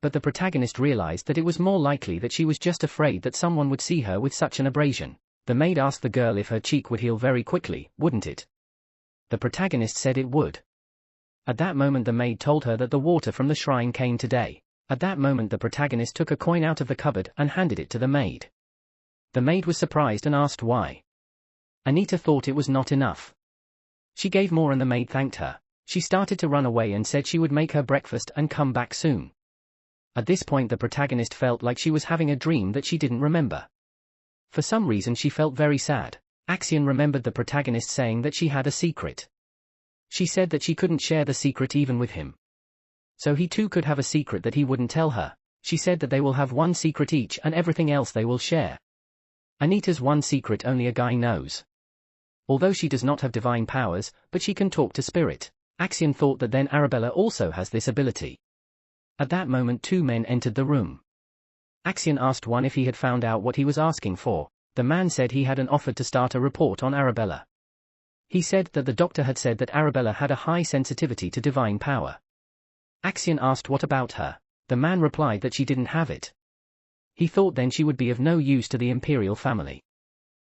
S1: But the protagonist realized that it was more likely that she was just afraid that someone would see her with such an abrasion. The maid asked the girl if her cheek would heal very quickly, wouldn't it? The protagonist said it would. At that moment the maid told her that the water from the shrine came today. At that moment the protagonist took a coin out of the cupboard and handed it to the maid. The maid was surprised and asked why. Anita thought it was not enough. She gave more and the maid thanked her. She started to run away and said she would make her breakfast and come back soon. At this point the protagonist felt like she was having a dream that she didn't remember. For some reason she felt very sad. Axion remembered the protagonist saying that she had a secret. She said that she couldn't share the secret even with him. So he too could have a secret that he wouldn't tell her. She said that they will have one secret each and everything else they will share. Anita's one secret only a guy knows. Although she does not have divine powers, but she can talk to spirit. Axion thought that then Arabella also has this ability. At that moment 2 men entered the room. Axion asked one if he had found out what he was asking for. The man said he had an offer to start a report on Arabella. He said that the doctor had said that Arabella had a high sensitivity to divine power. Axion asked what about her. The man replied that she didn't have it. He thought then she would be of no use to the imperial family.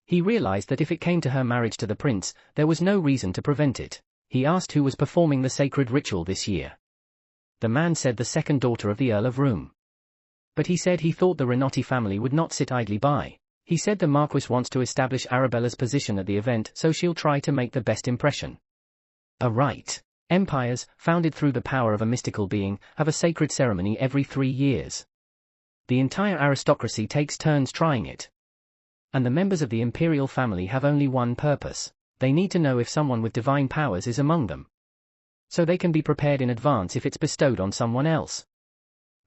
S1: He realized that if it came to her marriage to the prince, there was no reason to prevent it. He asked who was performing the sacred ritual this year. The man said the second daughter of the Earl of Room. But he said he thought the Renotti family would not sit idly by. He said the Marquis wants to establish Arabella's position at the event, so she'll try to make the best impression. Right. Empires, founded through the power of a mystical being, have a sacred ceremony every 3 years. The entire aristocracy takes turns trying it. And the members of the imperial family have only one purpose. They need to know if someone with divine powers is among them, so they can be prepared in advance if it's bestowed on someone else.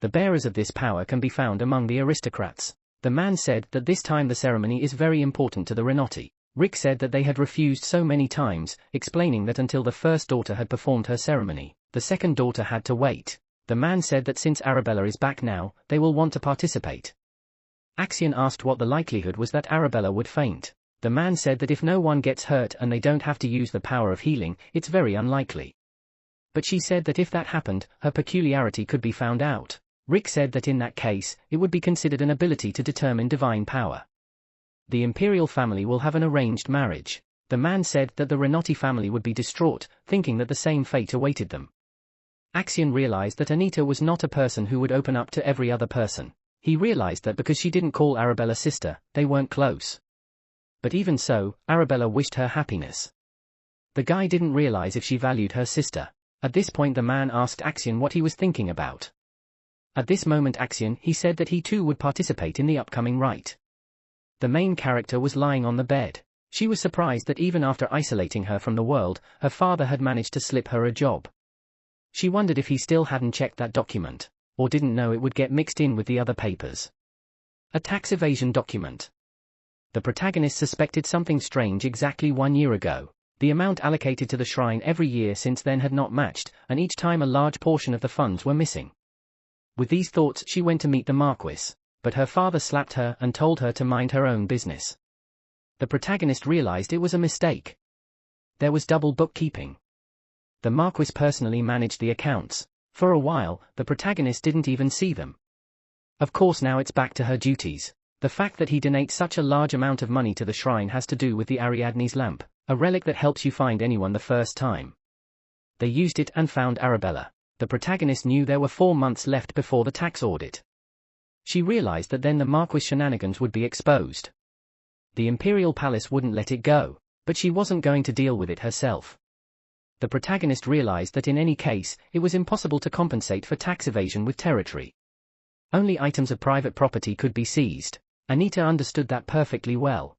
S1: The bearers of this power can be found among the aristocrats. The man said that this time the ceremony is very important to the Renotti. Rick said that they had refused so many times, explaining that until the first daughter had performed her ceremony, the second daughter had to wait. The man said that since Arabella is back now, they will want to participate. Axion asked what the likelihood was that Arabella would faint. The man said that if no one gets hurt and they don't have to use the power of healing, it's very unlikely. But she said that if that happened, her peculiarity could be found out. Rick said that in that case, it would be considered an ability to determine divine power. The imperial family will have an arranged marriage. The man said that the Renotti family would be distraught, thinking that the same fate awaited them. Axion realized that Anita was not a person who would open up to every other person. He realized that because she didn't call Arabella sister, they weren't close. But even so, Arabella wished her happiness. The guy didn't realize if she valued her sister. At this point the man asked Axion what he was thinking about. At this moment Axion, he said that he too would participate in the upcoming rite. The main character was lying on the bed. She was surprised that even after isolating her from the world, her father had managed to slip her a job. She wondered if he still hadn't checked that document, or didn't know it would get mixed in with the other papers. A tax evasion document. The protagonist suspected something strange exactly 1 year ago. The amount allocated to the shrine every year since then had not matched, and each time a large portion of the funds were missing. With these thoughts she went to meet the Marquis, but her father slapped her and told her to mind her own business. The protagonist realized it was a mistake. There was double bookkeeping. The Marquis personally managed the accounts. For a while, the protagonist didn't even see them. Of course now it's back to her duties. The fact that he donates such a large amount of money to the shrine has to do with the Ariadne's lamp, a relic that helps you find anyone the first time. They used it and found Arabella. The protagonist knew there were 4 months left before the tax audit. She realized that then the Marquis' shenanigans would be exposed. The Imperial Palace wouldn't let it go, but she wasn't going to deal with it herself. The protagonist realized that in any case, it was impossible to compensate for tax evasion with territory. Only items of private property could be seized. Anita understood that perfectly well.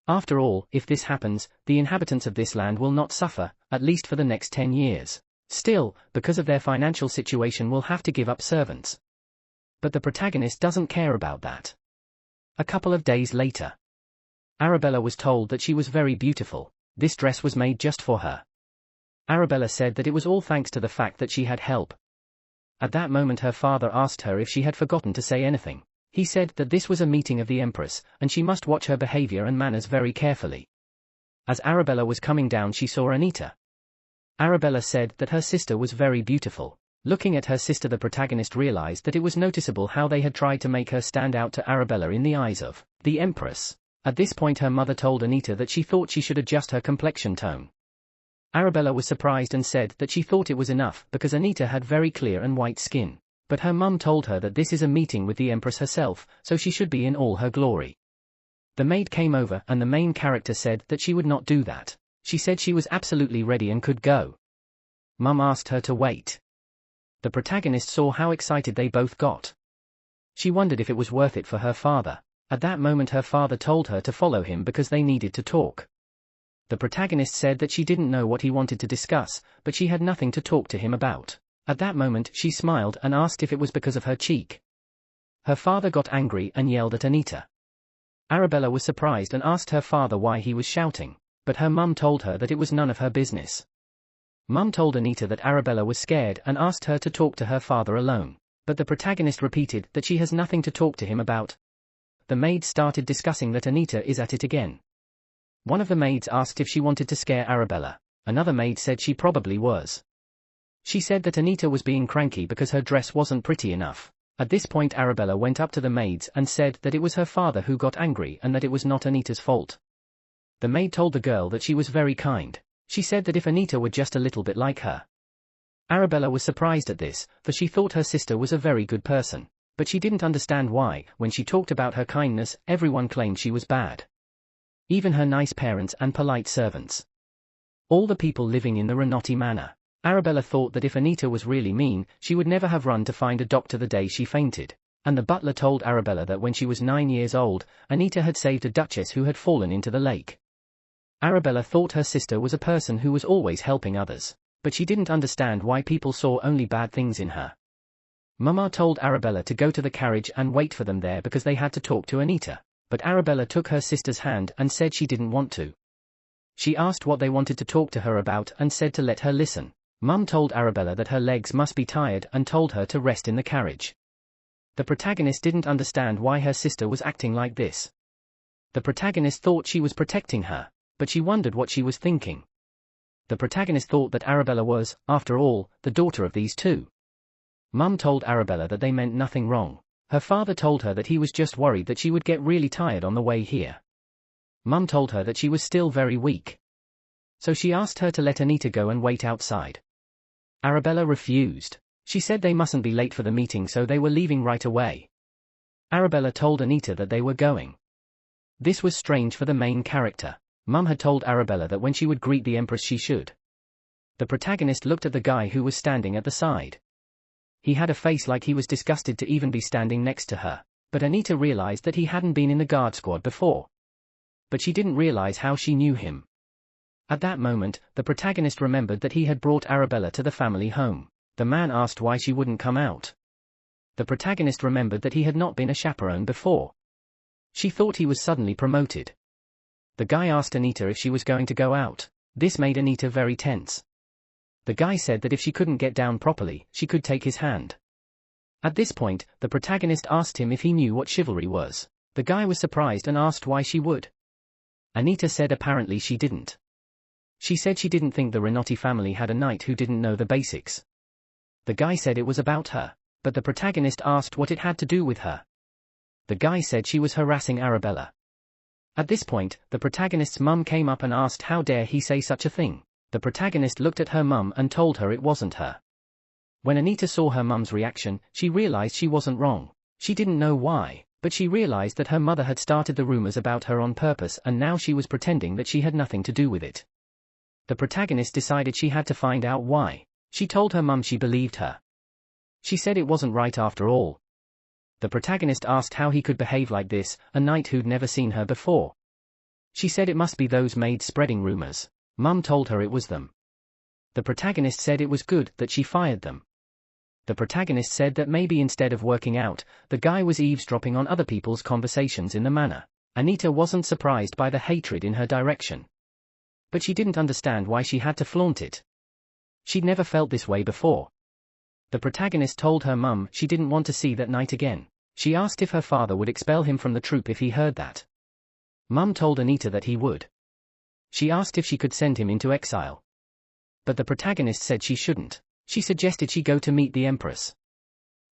S1: After all, if this happens, the inhabitants of this land will not suffer, at least for the next 10 years. Still, because of their financial situation will have to give up servants. But the protagonist doesn't care about that. A couple of days later, Arabella was told that she was very beautiful. This dress was made just for her. Arabella said that it was all thanks to the fact that she had help. At that moment her father asked her if she had forgotten to say anything. He said that this was a meeting of the Empress, and she must watch her behavior and manners very carefully. As Arabella was coming down she saw Anita. Arabella said that her sister was very beautiful. Looking at her sister the protagonist realized that it was noticeable how they had tried to make her stand out to Arabella in the eyes of the Empress. At this point her mother told Anita that she thought she should adjust her complexion tone. Arabella was surprised and said that she thought it was enough because Anita had very clear and white skin. But her mum told her that this is a meeting with the Empress herself, so she should be in all her glory. The maid came over and the main character said that she would not do that. She said she was absolutely ready and could go. Mum asked her to wait. The protagonist saw how excited they both got. She wondered if it was worth it for her father. At that moment her father told her to follow him because they needed to talk. The protagonist said that she didn't know what he wanted to discuss, but she had nothing to talk to him about. At that moment she smiled and asked if it was because of her cheek. Her father got angry and yelled at Anita. Arabella was surprised and asked her father why he was shouting, but her mum told her that it was none of her business. Mum told Anita that Arabella was scared and asked her to talk to her father alone, but the protagonist repeated that she has nothing to talk to him about. The maids started discussing that Anita is at it again. One of the maids asked if she wanted to scare Arabella. Another maid said she probably was. She said that Anita was being cranky because her dress wasn't pretty enough. At this point Arabella went up to the maids and said that it was her father who got angry and that it was not Anita's fault. The maid told the girl that she was very kind. She said that if Anita were just a little bit like her. Arabella was surprised at this, for she thought her sister was a very good person, but she didn't understand why, when she talked about her kindness, everyone claimed she was bad. Even her nice parents and polite servants. All the people living in the Renotti manor. Arabella thought that if Anita was really mean, she would never have run to find a doctor the day she fainted, and the butler told Arabella that when she was 9 years old, Anita had saved a duchess who had fallen into the lake. Arabella thought her sister was a person who was always helping others, but she didn't understand why people saw only bad things in her. Mama told Arabella to go to the carriage and wait for them there because they had to talk to Anita, but Arabella took her sister's hand and said she didn't want to. She asked what they wanted to talk to her about and said to let her listen. Mum told Arabella that her legs must be tired and told her to rest in the carriage. The protagonist didn't understand why her sister was acting like this. The protagonist thought she was protecting her, but she wondered what she was thinking. The protagonist thought that Arabella was, after all, the daughter of these two. Mum told Arabella that they meant nothing wrong. Her father told her that he was just worried that she would get really tired on the way here. Mum told her that she was still very weak. So she asked her to let Anita go and wait outside. Arabella refused. She said they mustn't be late for the meeting, so they were leaving right away. Arabella told Anita that they were going. This was strange for the main character. Mum had told Arabella that when she would greet the Empress she should. The protagonist looked at the guy who was standing at the side. He had a face like he was disgusted to even be standing next to her, but Anita realized that he hadn't been in the guard squad before. But she didn't realize how she knew him. At that moment, the protagonist remembered that he had brought Arabella to the family home. The man asked why she wouldn't come out. The protagonist remembered that he had not been a chaperone before. She thought he was suddenly promoted. The guy asked Anita if she was going to go out. This made Anita very tense. The guy said that if she couldn't get down properly, she could take his hand. At this point, the protagonist asked him if he knew what chivalry was. The guy was surprised and asked why she would. Anita said apparently she didn't. She said she didn't think the Renotti family had a knight who didn't know the basics. The guy said it was about her, but the protagonist asked what it had to do with her. The guy said she was harassing Arabella. At this point, the protagonist's mum came up and asked how dare he say such a thing. The protagonist looked at her mum and told her it wasn't her. When Anita saw her mum's reaction, she realized she wasn't wrong. She didn't know why, but she realized that her mother had started the rumors about her on purpose and now she was pretending that she had nothing to do with it. The protagonist decided she had to find out why. She told her mum she believed her. She said it wasn't right after all. The protagonist asked how he could behave like this, a knight who'd never seen her before. She said it must be those maids spreading rumors. Mum told her it was them. The protagonist said it was good that she fired them. The protagonist said that maybe instead of working out, the guy was eavesdropping on other people's conversations in the manor. Anita wasn't surprised by the hatred in her direction. But she didn't understand why she had to flaunt it. She'd never felt this way before. The protagonist told her mum she didn't want to see that knight again. She asked if her father would expel him from the troop if he heard that. Mum told Anita that he would. She asked if she could send him into exile. But the protagonist said she shouldn't. She suggested she go to meet the Empress.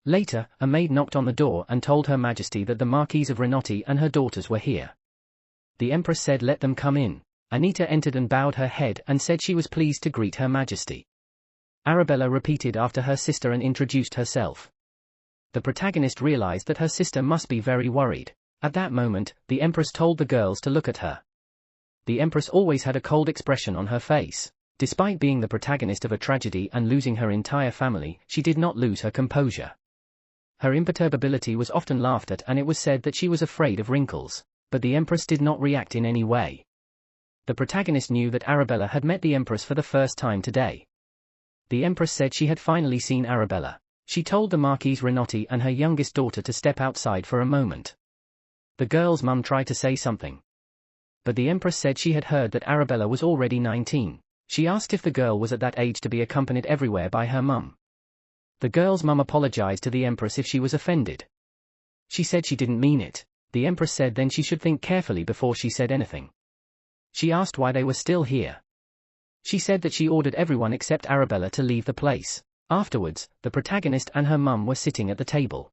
S1: Later, a maid knocked on the door and told Her Majesty that the Marquise of Renotti and her daughters were here. The Empress said let them come in. Anita entered and bowed her head and said she was pleased to greet Her Majesty. Arabella repeated after her sister and introduced herself. The protagonist realized that her sister must be very worried. At that moment, the Empress told the girls to look at her. The Empress always had a cold expression on her face. Despite being the protagonist of a tragedy and losing her entire family, she did not lose her composure. Her imperturbability was often laughed at and it was said that she was afraid of wrinkles. But the Empress did not react in any way. The protagonist knew that Arabella had met the Empress for the first time today. The Empress said she had finally seen Arabella. She told the Marquise Renotti and her youngest daughter to step outside for a moment. The girl's mum tried to say something. But the Empress said she had heard that Arabella was already 19. She asked if the girl was at that age to be accompanied everywhere by her mum. The girl's mum apologized to the Empress if she was offended. She said she didn't mean it. The Empress said then she should think carefully before she said anything. She asked why they were still here. She said that she ordered everyone except Arabella to leave the place. Afterwards, the protagonist and her mum were sitting at the table.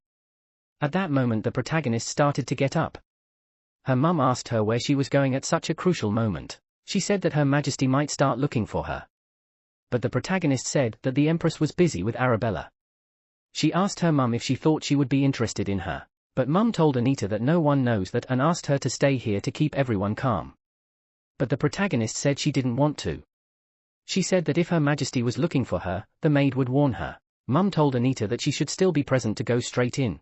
S1: At that moment the protagonist started to get up. Her mum asked her where she was going at such a crucial moment. She said that Her Majesty might start looking for her. But the protagonist said that the Empress was busy with Arabella. She asked her mum if she thought she would be interested in her. But mum told Anita that no one knows that and asked her to stay here to keep everyone calm. But the protagonist said she didn't want to. She said that if Her Majesty was looking for her, the maid would warn her. Mum told Anita that she should still be present to go straight in.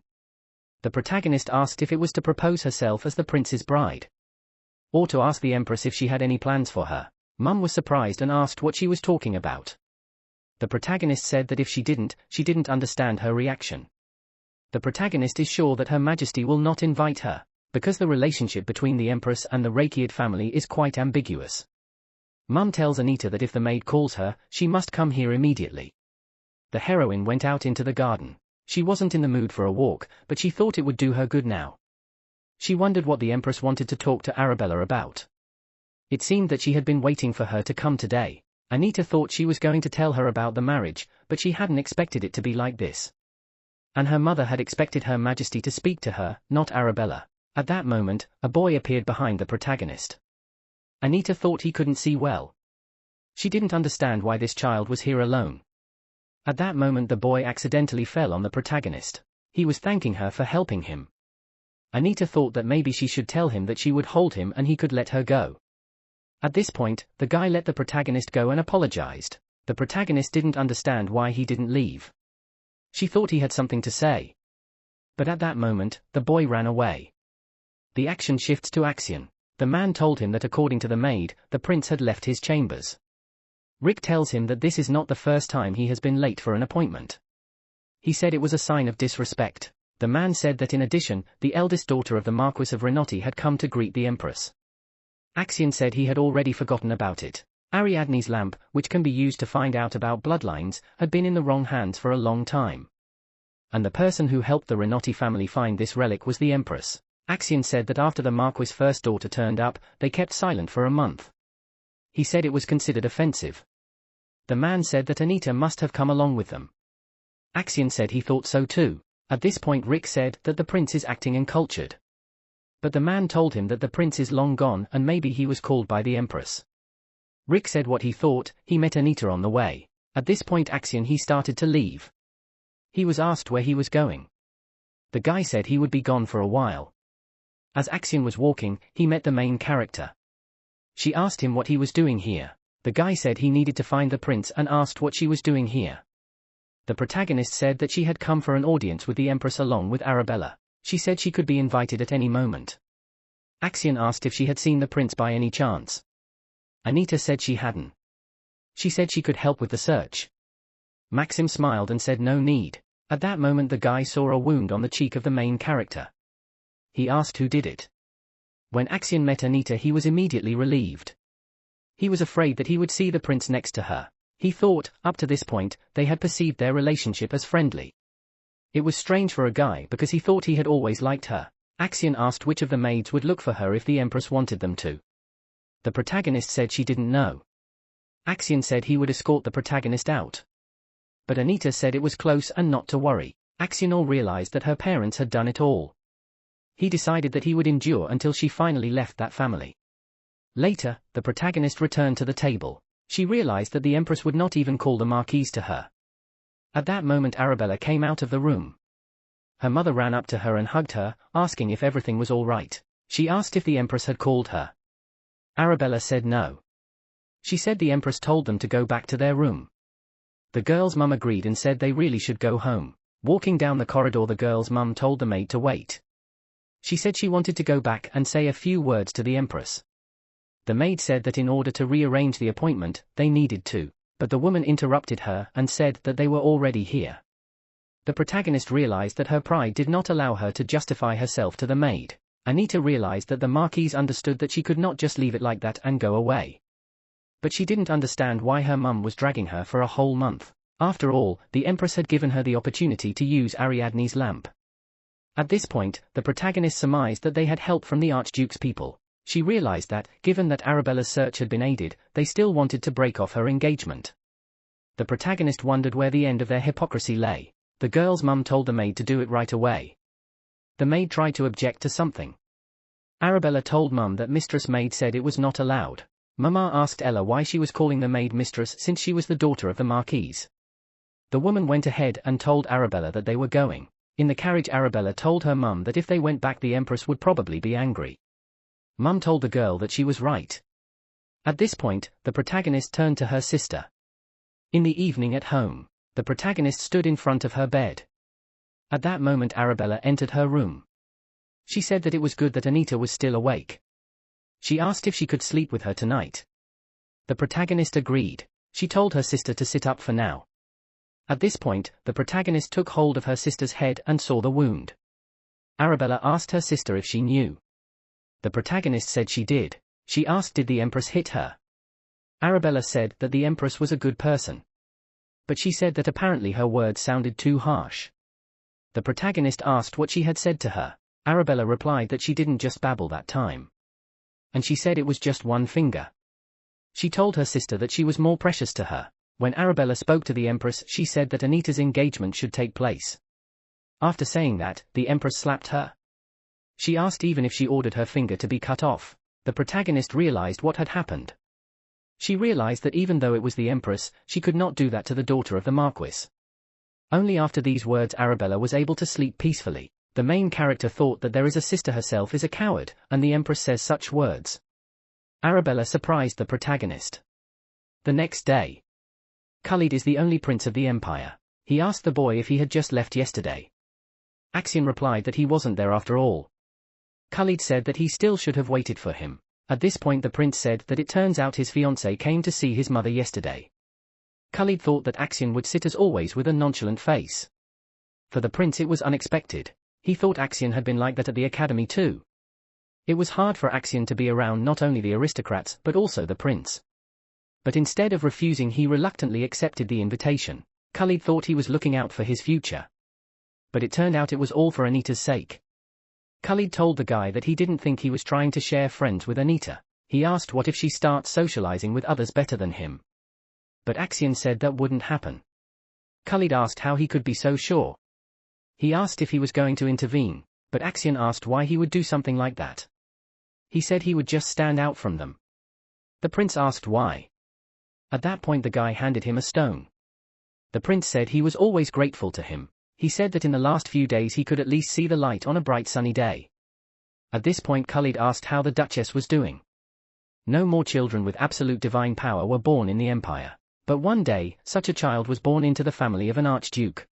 S1: The protagonist asked if it was to propose herself as the prince's bride. Or to ask the Empress if she had any plans for her. Mum was surprised and asked what she was talking about. The protagonist said that if she didn't understand her reaction. The protagonist is sure that Her Majesty will not invite her, because the relationship between the Empress and the Rakiad family is quite ambiguous. Mum tells Anita that if the maid calls her, she must come here immediately. The heroine went out into the garden. She wasn't in the mood for a walk, but she thought it would do her good now. She wondered what the Empress wanted to talk to Arabella about. It seemed that she had been waiting for her to come today. Anita thought she was going to tell her about the marriage, but she hadn't expected it to be like this. And her mother had expected Her Majesty to speak to her, not Arabella. At that moment, a boy appeared behind the protagonist. Anita thought he couldn't see well. She didn't understand why this child was here alone. At that moment the boy accidentally fell on the protagonist. He was thanking her for helping him. Anita thought that maybe she should tell him that she would hold him and he could let her go. At this point, the guy let the protagonist go and apologized. The protagonist didn't understand why he didn't leave. She thought he had something to say. But at that moment, the boy ran away. The action shifts to Axion. The man told him that according to the maid, the prince had left his chambers. Rick tells him that this is not the first time he has been late for an appointment. He said it was a sign of disrespect. The man said that in addition, the eldest daughter of the Marquis of Renotti had come to greet the Empress. Axion said he had already forgotten about it. Ariadne's lamp, which can be used to find out about bloodlines, had been in the wrong hands for a long time. And the person who helped the Renotti family find this relic was the Empress. Axion said that after the Marquis' first daughter turned up, they kept silent for a month. He said it was considered offensive. The man said that Anita must have come along with them. Axion said he thought so too. At this point Rick said that the prince is acting uncultured. But the man told him that the prince is long gone and maybe he was called by the Empress. Rick said what he thought. He met Anita on the way. At this point Axion he started to leave. He was asked where he was going. The guy said he would be gone for a while. As Axion was walking, he met the main character. She asked him what he was doing here. The guy said he needed to find the prince and asked what she was doing here. The protagonist said that she had come for an audience with the Empress along with Arabella. She said she could be invited at any moment. Axion asked if she had seen the prince by any chance. Anita said she hadn't. She said she could help with the search. Maxim smiled and said no need. At that moment the guy saw a wound on the cheek of the main character. He asked who did it. When Axion met Anita he was immediately relieved. He was afraid that he would see the prince next to her. He thought, up to this point, they had perceived their relationship as friendly. It was strange for a guy because he thought he had always liked her. Axion asked which of the maids would look for her if the Empress wanted them to. The protagonist said she didn't know. Axion said he would escort the protagonist out. But Anita said it was close and not to worry. Axion realized that her parents had done it all. He decided that he would endure until she finally left that family. Later, the protagonist returned to the table. She realized that the Empress would not even call the Marquise to her. At that moment Arabella came out of the room. Her mother ran up to her and hugged her, asking if everything was all right. She asked if the Empress had called her. Arabella said no. She said the Empress told them to go back to their room. The girl's mum agreed and said they really should go home. Walking down the corridor the girl's mum told the maid to wait. She said she wanted to go back and say a few words to the Empress. The maid said that in order to rearrange the appointment, they needed to, but the woman interrupted her and said that they were already here. The protagonist realized that her pride did not allow her to justify herself to the maid. Anita realized that the Marquise understood that she could not just leave it like that and go away. But she didn't understand why her mum was dragging her for a whole month. After all, the Empress had given her the opportunity to use Ariadne's lamp. At this point, the protagonist surmised that they had help from the Archduke's people. She realized that, given that Arabella's search had been aided, they still wanted to break off her engagement. The protagonist wondered where the end of their hypocrisy lay. The girl's mum told the maid to do it right away. The maid tried to object to something. Arabella told mum that Mistress Maid said it was not allowed. Mama asked Ella why she was calling the maid mistress since she was the daughter of the Marquise. The woman went ahead and told Arabella that they were going. In the carriage, Arabella told her mum that if they went back the Empress would probably be angry. Mum told the girl that she was right. At this point, the protagonist turned to her sister. In the evening at home, the protagonist stood in front of her bed. At that moment Arabella entered her room. She said that it was good that Anita was still awake. She asked if she could sleep with her tonight. The protagonist agreed. She told her sister to sit up for now. At this point, the protagonist took hold of her sister's head and saw the wound. Arabella asked her sister if she knew. The protagonist said she did. She asked did the Empress hit her. Arabella said that the Empress was a good person. But she said that apparently her words sounded too harsh. The protagonist asked what she had said to her. Arabella replied that she didn't just babble that time. And she said it was just one finger. She told her sister that she was more precious to her. When Arabella spoke to the Empress, she said that Anita's engagement should take place. After saying that, the Empress slapped her. She asked even if she ordered her finger to be cut off. The protagonist realized what had happened. She realized that even though it was the Empress, she could not do that to the daughter of the Marquis. Only after these words Arabella was able to sleep peacefully. The main character thought that there is a sister herself is a coward, and the Empress says such words. Arabella surprised the protagonist. The next day. Khalid is the only prince of the empire. He asked the boy if he had just left yesterday. Axion replied that he wasn't there after all. Khalid said that he still should have waited for him. At this point the prince said that it turns out his fiancée came to see his mother yesterday. Khalid thought that Axion would sit as always with a nonchalant face. For the prince it was unexpected. He thought Axion had been like that at the academy too. It was hard for Axion to be around not only the aristocrats but also the prince. But instead of refusing he reluctantly accepted the invitation. Khalid thought he was looking out for his future. But it turned out it was all for Anita's sake. Khalid told the guy that he didn't think he was trying to share friends with Anita. He asked what if she starts socializing with others better than him. But Axion said that wouldn't happen. Khalid asked how he could be so sure. He asked if he was going to intervene, but Axion asked why he would do something like that. He said he would just stand out from them. The prince asked why. At that point the guy handed him a stone. The prince said he was always grateful to him. He said that in the last few days he could at least see the light on a bright sunny day. At this point Khalid asked how the Duchess was doing. No more children with absolute divine power were born in the empire. But one day, such a child was born into the family of an archduke.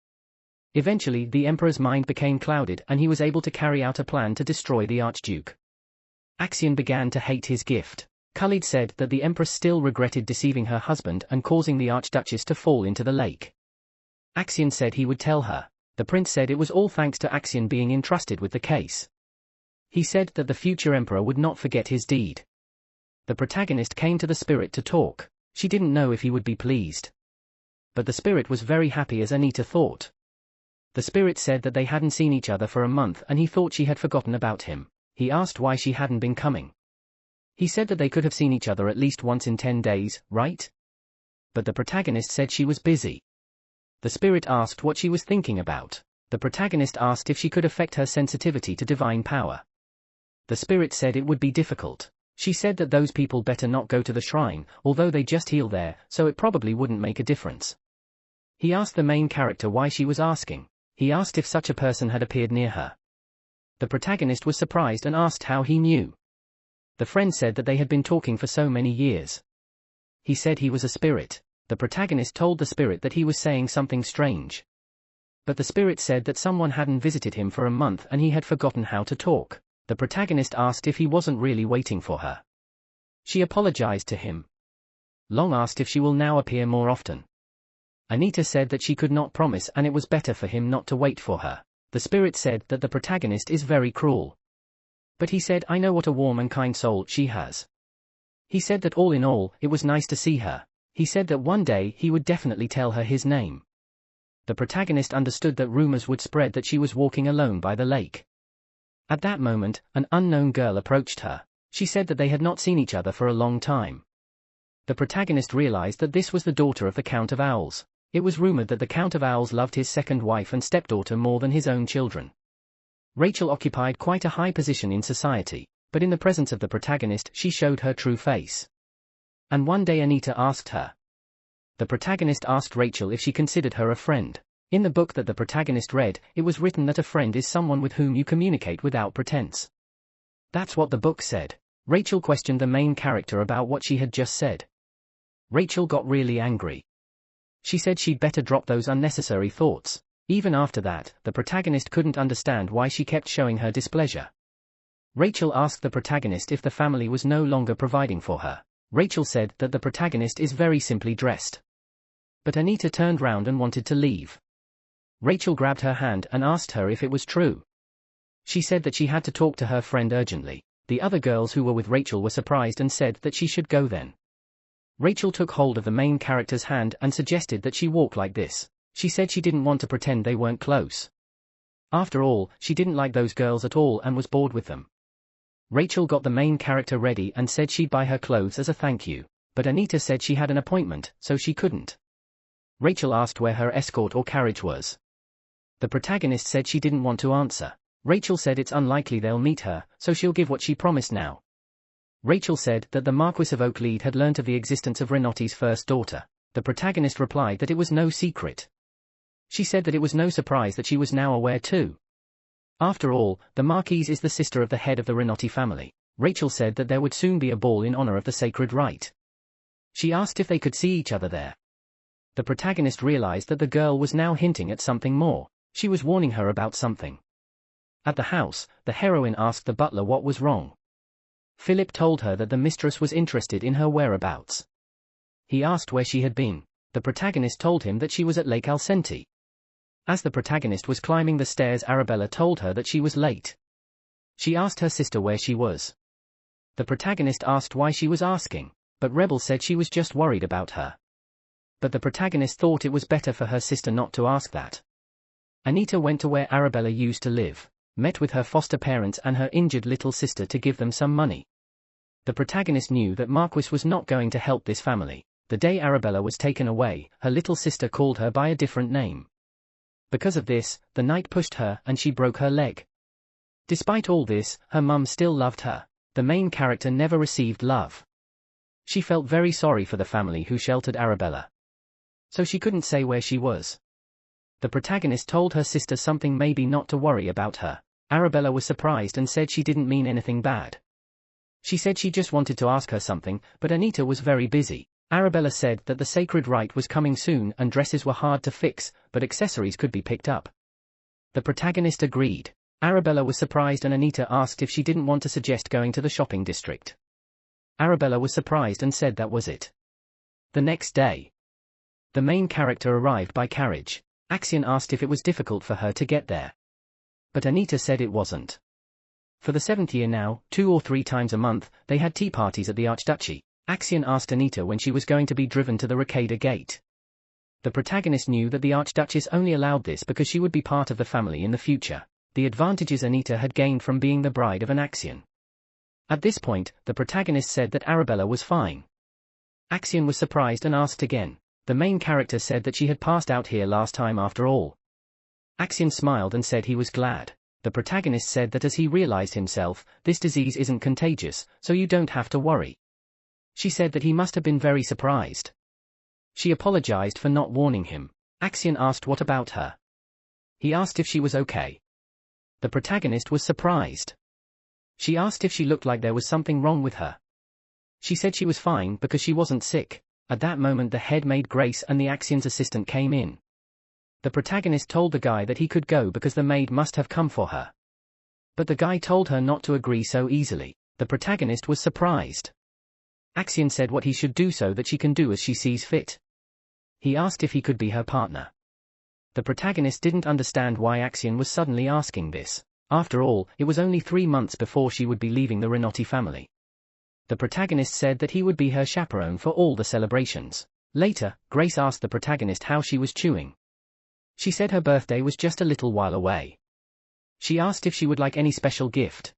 S1: Eventually the emperor's mind became clouded and he was able to carry out a plan to destroy the archduke. Axion began to hate his gift. Khalid said that the empress still regretted deceiving her husband and causing the archduchess to fall into the lake. Axion said he would tell her. The prince said it was all thanks to Axion being entrusted with the case. He said that the future emperor would not forget his deed. The protagonist came to the spirit to talk. She didn't know if he would be pleased. But the spirit was very happy as Anita thought. The spirit said that they hadn't seen each other for a month and he thought she had forgotten about him. He asked why she hadn't been coming. He said that they could have seen each other at least once in 10 days, right? But the protagonist said she was busy. The spirit asked what she was thinking about. The protagonist asked if she could affect her sensitivity to divine power. The spirit said it would be difficult. She said that those people better not go to the shrine, although they just heal there, so it probably wouldn't make a difference. He asked the main character why she was asking. He asked if such a person had appeared near her. The protagonist was surprised and asked how he knew. The friend said that they had been talking for so many years. He said he was a spirit. The protagonist told the spirit that he was saying something strange. But the spirit said that someone hadn't visited him for a month and he had forgotten how to talk. The protagonist asked if he wasn't really waiting for her. She apologized to him. Long asked if she will now appear more often. Anita said that she could not promise and it was better for him not to wait for her. The spirit said that the protagonist is very cruel. But he said, I know what a warm and kind soul she has. He said that all in all, it was nice to see her. He said that one day he would definitely tell her his name. The protagonist understood that rumors would spread that she was walking alone by the lake. At that moment, an unknown girl approached her. She said that they had not seen each other for a long time. The protagonist realized that this was the daughter of the Count of Owls. It was rumored that the Count of Owls loved his second wife and stepdaughter more than his own children. Rachel occupied quite a high position in society, but in the presence of the protagonist she showed her true face. And one day Anita asked her. The protagonist asked Rachel if she considered her a friend. In the book that the protagonist read, it was written that a friend is someone with whom you communicate without pretense. That's what the book said. Rachel questioned the main character about what she had just said. Rachel got really angry. She said she'd better drop those unnecessary thoughts. Even after that, the protagonist couldn't understand why she kept showing her displeasure. Rachel asked the protagonist if the family was no longer providing for her. Rachel said that the protagonist is very simply dressed. But Anita turned round and wanted to leave. Rachel grabbed her hand and asked her if it was true. She said that she had to talk to her friend urgently. The other girls who were with Rachel were surprised and said that she should go then. Rachel took hold of the main character's hand and suggested that she walk like this. She said she didn't want to pretend they weren't close. After all, she didn't like those girls at all and was bored with them. Rachel got the main character ready and said she'd buy her clothes as a thank you, but Anita said she had an appointment, so she couldn't. Rachel asked where her escort or carriage was. The protagonist said she didn't want to answer. Rachel said it's unlikely they'll meet her, so she'll give what she promised now. Rachel said that the Marquis of Oaklead had learnt of the existence of Renotti's first daughter. The protagonist replied that it was no secret. She said that it was no surprise that she was now aware too. After all, the Marquise is the sister of the head of the Renotti family. Rachel said that there would soon be a ball in honor of the sacred rite. She asked if they could see each other there. The protagonist realized that the girl was now hinting at something more. She was warning her about something. At the house, the heroine asked the butler what was wrong. Philip told her that the mistress was interested in her whereabouts. He asked where she had been. The protagonist told him that she was at Lake Alenti. As the protagonist was climbing the stairs, Arabella told her that she was late. She asked her sister where she was. The protagonist asked why she was asking, but Rebel said she was just worried about her. But the protagonist thought it was better for her sister not to ask that. Anita went to where Arabella used to live, met with her foster parents and her injured little sister to give them some money. The protagonist knew that Marquis was not going to help this family. The day Arabella was taken away, her little sister called her by a different name. Because of this, the knight pushed her and she broke her leg. Despite all this, her mum still loved her. The main character never received love. She felt very sorry for the family who sheltered Arabella. So she couldn't say where she was. The protagonist told her sister something, maybe not to worry about her. Arabella was surprised and said she didn't mean anything bad. She said she just wanted to ask her something, but Anita was very busy. Arabella said that the sacred rite was coming soon and dresses were hard to fix, but accessories could be picked up. The protagonist agreed. Arabella was surprised and Anita asked if she didn't want to suggest going to the shopping district. Arabella was surprised and said that was it. The next day, the main character arrived by carriage. Axion asked if it was difficult for her to get there. But Anita said it wasn't. For the 7th year now, 2 or 3 times a month, they had tea parties at the Archduchy. Axion asked Anita when she was going to be driven to the Rocada Gate. The protagonist knew that the Archduchess only allowed this because she would be part of the family in the future. The advantages Anita had gained from being the bride of an Axion. At this point, the protagonist said that Arabella was fine. Axion was surprised and asked again. The main character said that she had passed out here last time after all. Axion smiled and said he was glad. The protagonist said that as he realized himself, this disease isn't contagious, so you don't have to worry. She said that he must have been very surprised. She apologized for not warning him. Axion asked what about her. He asked if she was okay. The protagonist was surprised. She asked if she looked like there was something wrong with her. She said she was fine because she wasn't sick. At that moment the head maid Grace and the Axion's assistant came in. The protagonist told the guy that he could go because the maid must have come for her. But the guy told her not to agree so easily. The protagonist was surprised. Axion said what he should do so that she can do as she sees fit. He asked if he could be her partner. The protagonist didn't understand why Axion was suddenly asking this. After all, it was only 3 months before she would be leaving the Renotti family. The protagonist said that he would be her chaperone for all the celebrations. Later, Grace asked the protagonist how she was chewing. She said her birthday was just a little while away. She asked if she would like any special gift.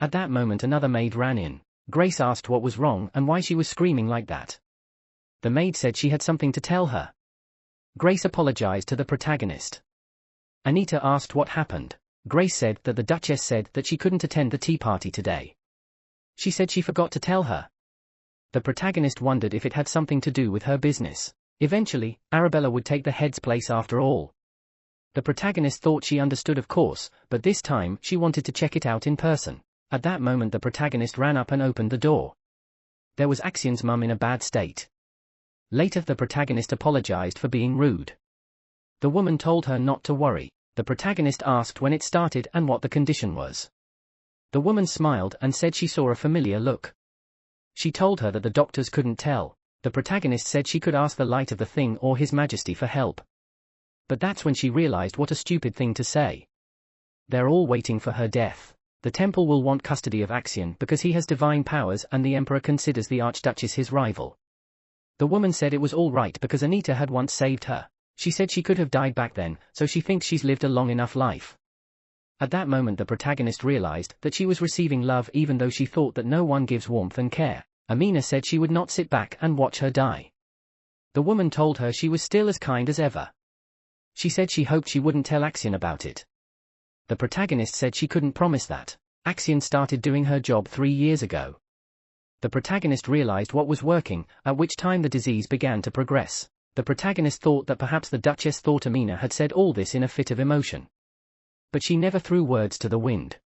S1: At that moment another maid ran in. Grace asked what was wrong and why she was screaming like that. The maid said she had something to tell her. Grace apologized to the protagonist. Anita asked what happened. Grace said that the Duchess said that she couldn't attend the tea party today. She said she forgot to tell her. The protagonist wondered if it had something to do with her business. Eventually, Arabella would take the head's place after all. The protagonist thought she understood, of course, but this time she wanted to check it out in person. At that moment the protagonist ran up and opened the door. There was Axian's mum in a bad state. Later the protagonist apologized for being rude. The woman told her not to worry. The protagonist asked when it started and what the condition was. The woman smiled and said she saw a familiar look. She told her that the doctors couldn't tell. The protagonist said she could ask the Light of the Thing or His Majesty for help. But that's when she realized what a stupid thing to say. They're all waiting for her death. The temple will want custody of Axian because he has divine powers and the emperor considers the Archduchess his rival. The woman said it was all right because Anita had once saved her. She said she could have died back then, so she thinks she's lived a long enough life. At that moment the protagonist realized that she was receiving love even though she thought that no one gives warmth and care. Amina said she would not sit back and watch her die. The woman told her she was still as kind as ever. She said she hoped she wouldn't tell Axian about it. The protagonist said she couldn't promise that. Axian started doing her job 3 years ago. The protagonist realized what was working, at which time the disease began to progress. The protagonist thought that perhaps the Duchess thought Amina had said all this in a fit of emotion. But she never threw words to the wind.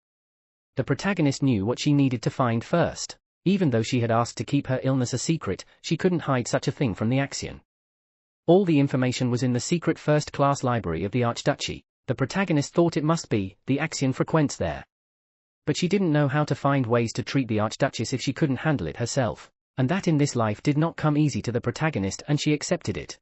S1: The protagonist knew what she needed to find first. Even though she had asked to keep her illness a secret, she couldn't hide such a thing from the Axian. All the information was in the secret first-class library of the Archduchy. The protagonist thought it must be, the Axian frequents there. But she didn't know how to find ways to treat the Archduchess if she couldn't handle it herself. And that in this life did not come easy to the protagonist and she accepted it.